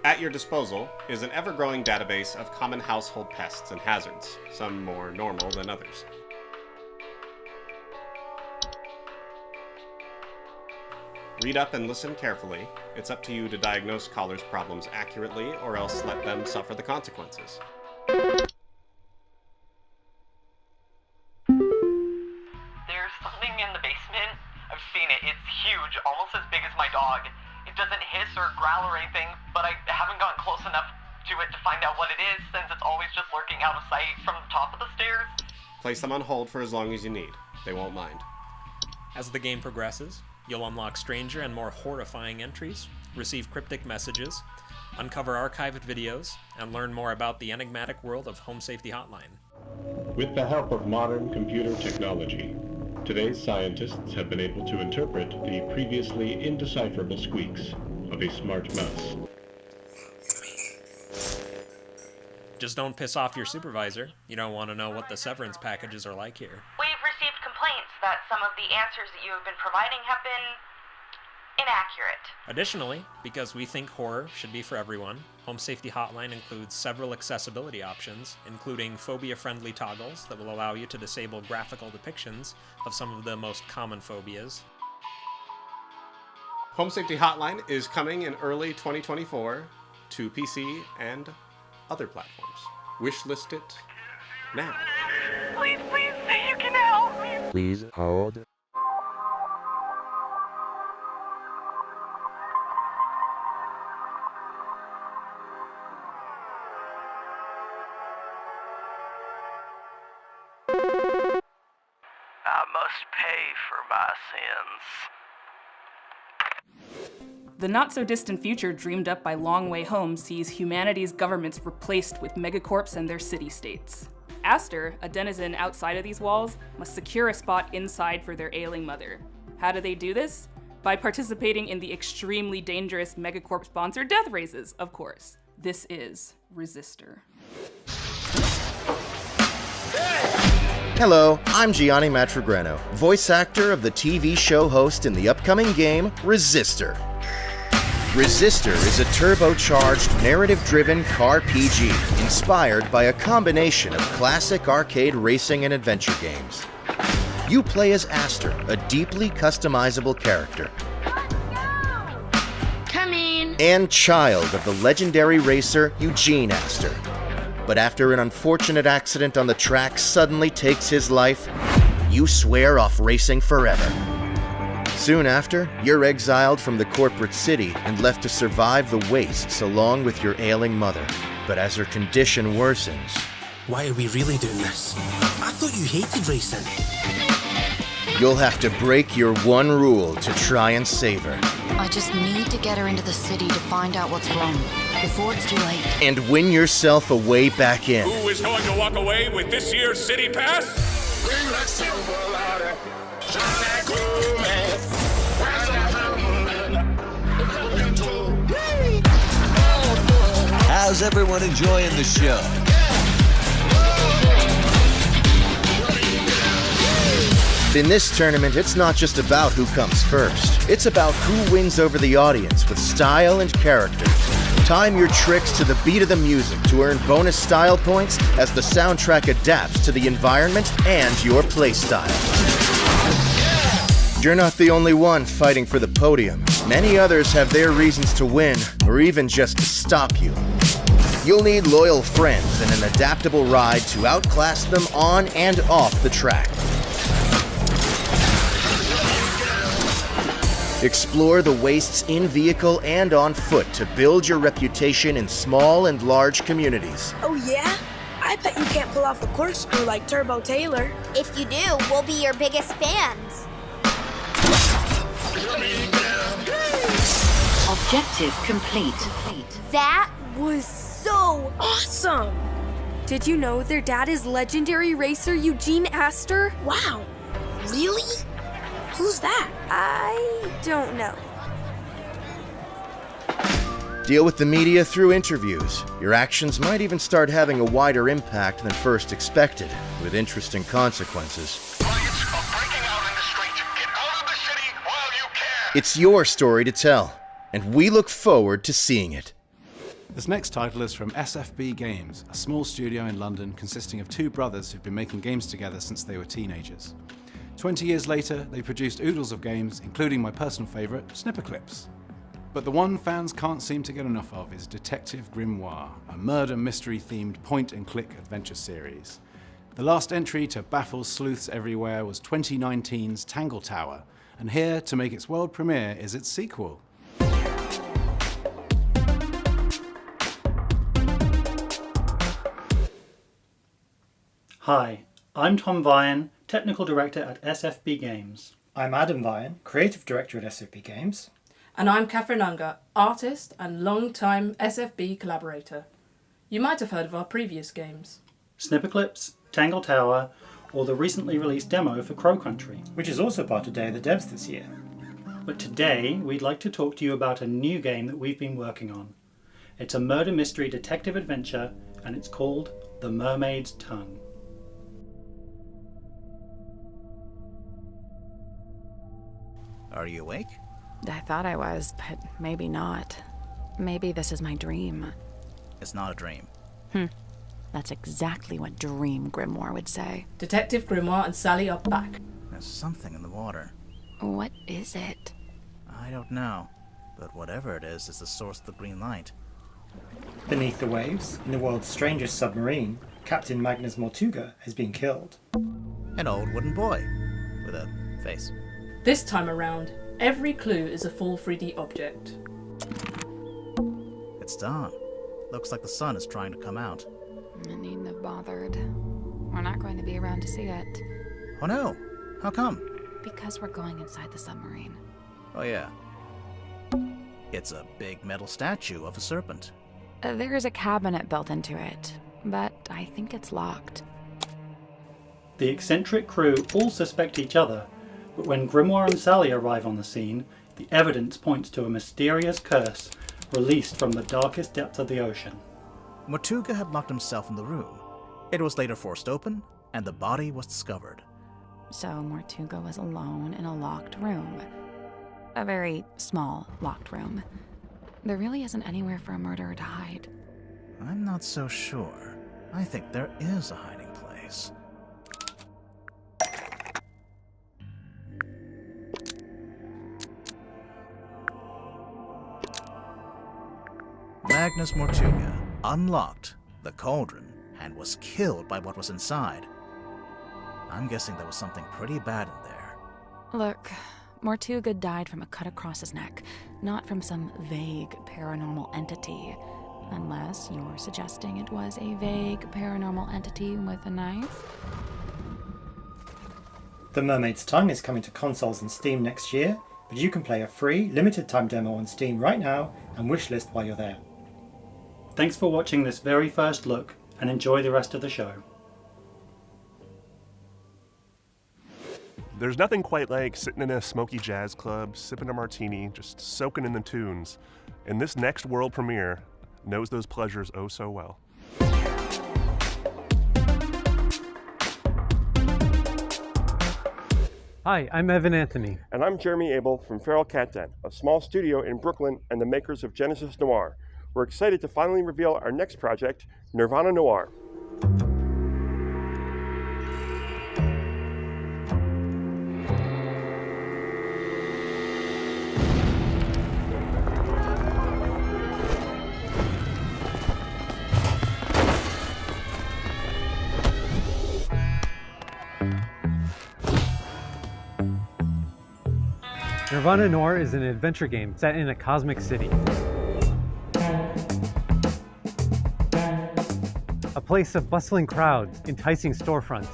At your disposal is an ever-growing database of common household pests and hazards, some more normal than others. Read up and listen carefully. It's up to you to diagnose callers' problems accurately, or else let them suffer the consequences. There's something in the basement. I've seen it. It's huge, almost as big as my dog. It doesn't hiss or growl or anything, but I haven't gotten close enough to it to find out what it is, since it's always just lurking out of sight from the top of the stairs. Place them on hold for as long as you need. They won't mind. As the game progresses, you'll unlock stranger and more horrifying entries, receive cryptic messages, uncover archived videos, and learn more about the enigmatic world of Home Safety Hotline. With the help of modern computer technology, today's scientists have been able to interpret the previously indecipherable squeaks of a smart mouse. Just don't piss off your supervisor. You don't want to know what the severance packages are like here. We've received complaints that some of the answers that you have been providing have been inaccurate. Additionally, because we think horror should be for everyone, Home Safety Hotline includes several accessibility options, including phobia-friendly toggles that will allow you to disable graphical depictions of some of the most common phobias. Home Safety Hotline is coming in early 2024 to PC and other platforms. Wishlist it now. Please say you can help me. Please hold. I must pay for my sins. The not-so-distant future dreamed up by Longway Holmes sees humanity's governments replaced with megacorps and their city-states. Aster, a denizen outside of these walls, must secure a spot inside for their ailing mother. How do they do this? By participating in the extremely dangerous megacorp-sponsored death races, of course. This is Resistor. Hello, I'm Gianni Matragrano, voice actor of the TV show host in the upcoming game, Resistor. Resistor is a turbocharged, narrative-driven car PG inspired by a combination of classic arcade racing and adventure games. You play as Aster, a deeply customizable character. Come in. And child of the legendary racer Eugene Aster. But after an unfortunate accident on the track suddenly takes his life, you swear off racing forever. Soon after, you're exiled from the corporate city and left to survive the wastes along with your ailing mother. But as her condition worsens... Why are we really doing this? I thought you hated racing. You'll have to break your one rule to try and save her. I just need to get her into the city to find out what's wrong, before it's too late. And win yourself a way back in. Who is going to walk away with this year's City Pass? How's everyone enjoying the show? In this tournament, it's not just about who comes first. It's about who wins over the audience with style and character. Time your tricks to the beat of the music to earn bonus style points as the soundtrack adapts to the environment and your playstyle. You're not the only one fighting for the podium. Many others have their reasons to win, or even just to stop you. You'll need loyal friends and an adaptable ride to outclass them on and off the track. Explore the wastes in vehicle and on foot to build your reputation in small and large communities. Oh yeah? I bet you can't pull off a corkscrew like Turbo Taylor. If you do, we'll be your biggest fans. Objective complete. That was so awesome! Did you know their dad is legendary racer Eugene Aster? Wow, really? Who's that? I don't know. Deal with the media through interviews. Your actions might even start having a wider impact than first expected, with interesting consequences. It's your story to tell, and we look forward to seeing it. This next title is from SFB Games, a small studio in London consisting of two brothers who've been making games together since they were teenagers. 20 years later, they produced oodles of games, including my personal favourite, Snipperclips. But the one fans can't seem to get enough of is Detective Grimoire, a murder mystery-themed point-and-click adventure series. The last entry to baffle sleuths everywhere was 2019's Tangle Tower, and here, to make its world premiere, is its sequel. Hi, I'm Tom Vian, Technical Director at SFB Games. I'm Adam Vian, Creative Director at SFB Games. And I'm Catherine Unger, artist and long-time SFB collaborator. You might have heard of our previous games. Snipperclips, Tangle Tower, or the recently released demo for Crow Country, which is also part of Day of the Devs this year. But today, we'd like to talk to you about a new game that we've been working on. It's a murder mystery detective adventure, and it's called The Mermaid's Tongue. Are you awake? I thought I was, but maybe not. Maybe this is my dream. It's not a dream. That's exactly what Dream Grimoire would say. Detective Grimoire and Sally are back. There's something in the water. What is it? I don't know, but whatever it is the source of the green light. Beneath the waves, in the world's strangest submarine, Captain Magnus Mortuga has been killed. An old wooden boy with a face. This time around, every clue is a full 3D object. It's dawn. Looks like the sun is trying to come out. I needn't have bothered. We're not going to be around to see it. Oh no! How come? Because we're going inside the submarine. Oh yeah. It's a big metal statue of a serpent. There's a cabinet built into it, but I think it's locked. The eccentric crew all suspect each other, but when Grimoire and Sally arrive on the scene, the evidence points to a mysterious curse released from the darkest depths of the ocean. Mortuga had locked himself in the room. It was later forced open, and the body was discovered. So Mortuga was alone in a locked room. A very small locked room. There really isn't anywhere for a murderer to hide. I'm not so sure. I think there is a hiding place. Magnus Mortuga unlocked the cauldron and was killed by what was inside. I'm guessing there was something pretty bad in there. Look, Mortuga died from a cut across his neck, not from some vague paranormal entity. Unless you're suggesting it was a vague paranormal entity with a knife? The Mermaid's Tongue is coming to consoles and Steam next year, but you can play a free, limited-time demo on Steam right now and wishlist while you're there. Thanks for watching this very first look, and enjoy the rest of the show. There's nothing quite like sitting in a smoky jazz club, sipping a martini, just soaking in the tunes. And this next world premiere knows those pleasures oh so well. Hi, I'm Evan Anthony. And I'm Jeremy Abel from Feral Cat Den, a small studio in Brooklyn and the makers of Genesis Noir. We're excited to finally reveal our next project, Nirvana Noir. Nirvana Noir is an adventure game set in a cosmic city. A place of bustling crowds, enticing storefronts,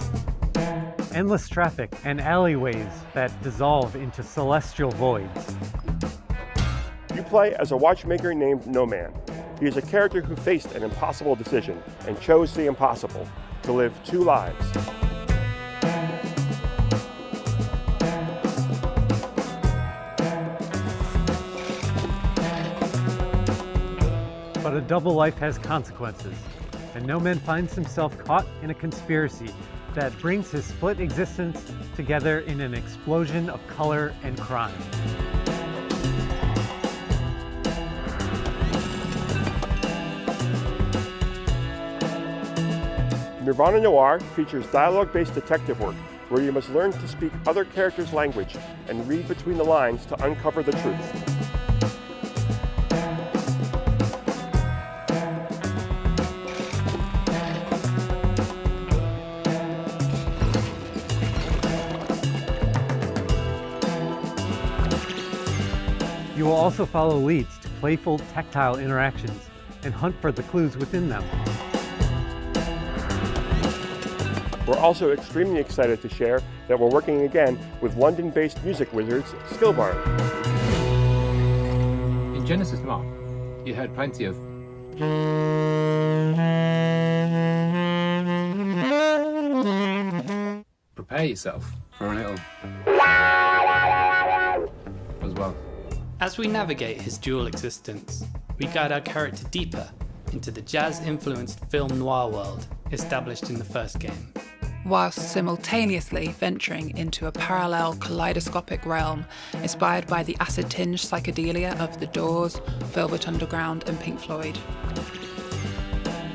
endless traffic, and alleyways that dissolve into celestial voids. You play as a watchmaker named No Man. He is a character who faced an impossible decision and chose the impossible, to live two lives. But a double life has consequences, and No Man finds himself caught in a conspiracy that brings his split existence together in an explosion of color and crime. Nirvana Noir features dialogue-based detective work, where you must learn to speak other characters' language and read between the lines to uncover the truth. You will also follow leads to playful, tactile interactions and hunt for the clues within them. We're also extremely excited to share that we're working again with London-based music wizards Skillbarn. In Genesis Noir, you heard plenty of prepare yourself for a little as well. As we navigate his dual existence, we guide our character deeper into the jazz-influenced film noir world established in the first game, whilst simultaneously venturing into a parallel kaleidoscopic realm inspired by the acid-tinged psychedelia of The Doors, Velvet Underground and Pink Floyd.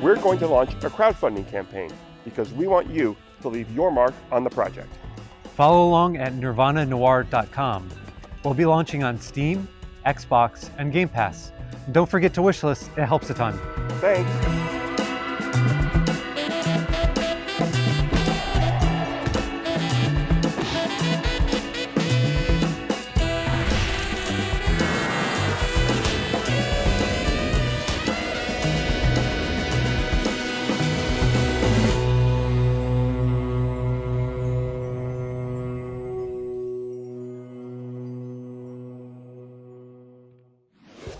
We're going to launch a crowdfunding campaign because we want you to leave your mark on the project. Follow along at nirvananoir.com. We'll be launching on Steam, Xbox, and Game Pass. Don't forget to wishlist, it helps a ton. Thanks.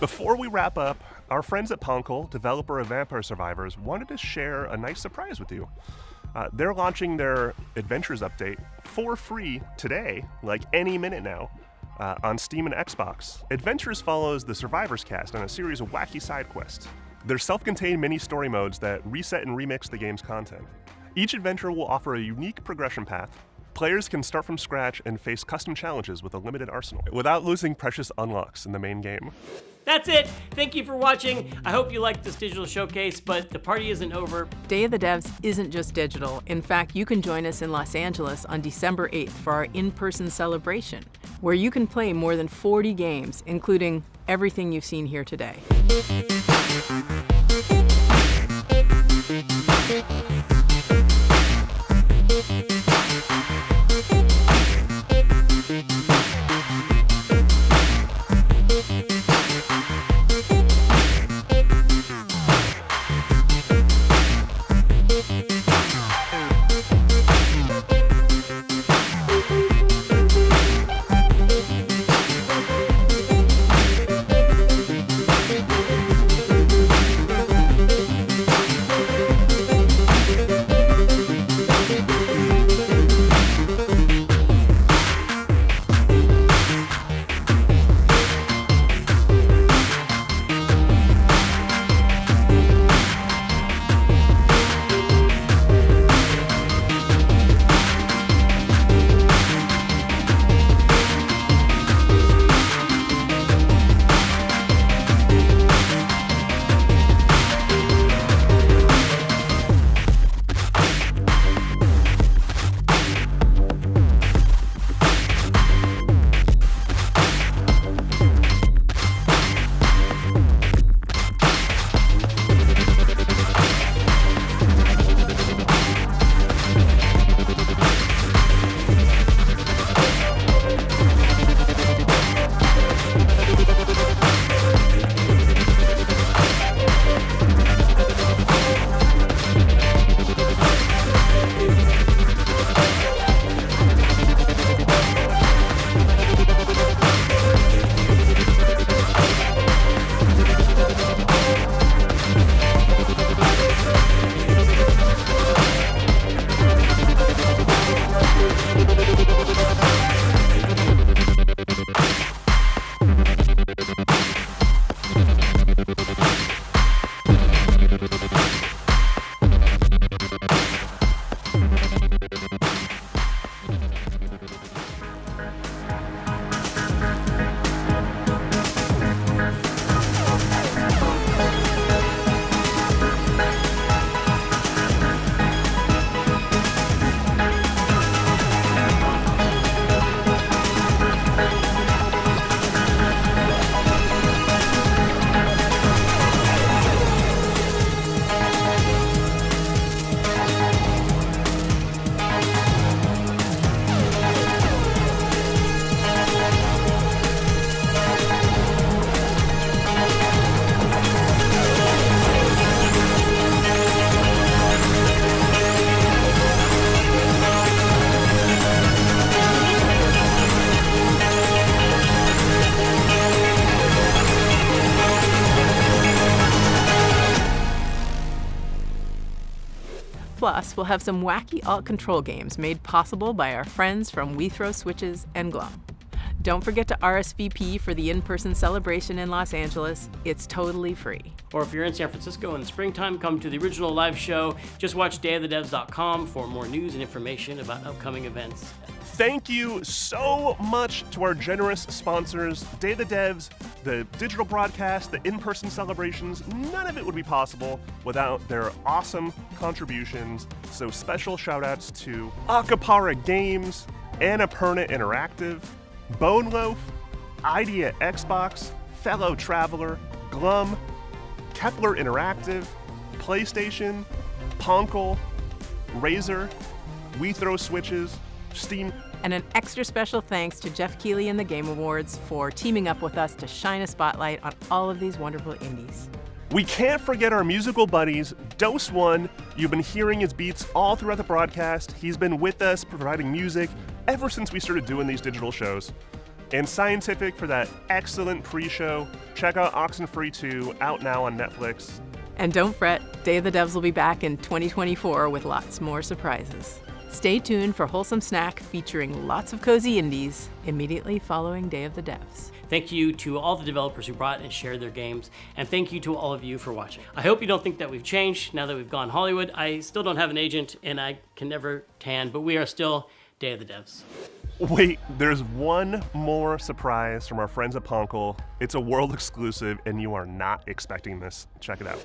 Before we wrap up, our friends at Punkle, developer of Vampire Survivors, wanted to share a nice surprise with you. They're launching their Adventures update for free today, like any minute now, on Steam and Xbox. Adventures follows the Survivors cast on a series of wacky side quests. They're self-contained mini-story modes that reset and remix the game's content. Each adventure will offer a unique progression path. Players can start from scratch and face custom challenges with a limited arsenal, without losing precious unlocks in the main game. That's it. Thank you for watching. I hope you liked this digital showcase, but the party isn't over. Day of the Devs isn't just digital. In fact, you can join us in Los Angeles on December 8th for our in-person celebration, where you can play more than 40 games, including everything you've seen here today. Plus, we'll have some wacky alt control games made possible by our friends from We Throw Switches and Glum. Don't forget to RSVP for the in-person celebration in Los Angeles. It's totally free. Or if you're in San Francisco in the springtime, come to the original live show. Just watch dayofthedevs.com for more news and information about upcoming events. Thank you so much to our generous sponsors, Day of the Devs, the digital broadcast, the in-person celebrations. None of it would be possible without their awesome contributions. So special shout-outs to Acapara Games, Annapurna Interactive, Bone Loaf, Idea Xbox, Fellow Traveler, Glum, Kepler Interactive, PlayStation, Punkle, Razer, We Throw Switches, Steam. And an extra special thanks to Jeff Keighley and the Game Awards for teaming up with us to shine a spotlight on all of these wonderful indies. We can't forget our musical buddies, Dose One. You've been hearing his beats all throughout the broadcast. He's been with us providing music ever since we started doing these digital shows. and Scientific for that excellent pre-show. Check out Oxenfree 2, out now on Netflix. And don't fret, Day of the Devs will be back in 2024 with lots more surprises. Stay tuned for Wholesome Snack featuring lots of cozy indies immediately following Day of the Devs. Thank you to all the developers who brought and shared their games, and thank you to all of you for watching. I hope you don't think that we've changed now that we've gone Hollywood. I still don't have an agent, and I can never tan, but we are still Day of the Devs. Wait, there's one more surprise from our friends at Poncle. It's a world exclusive, and you are not expecting this. Check it out.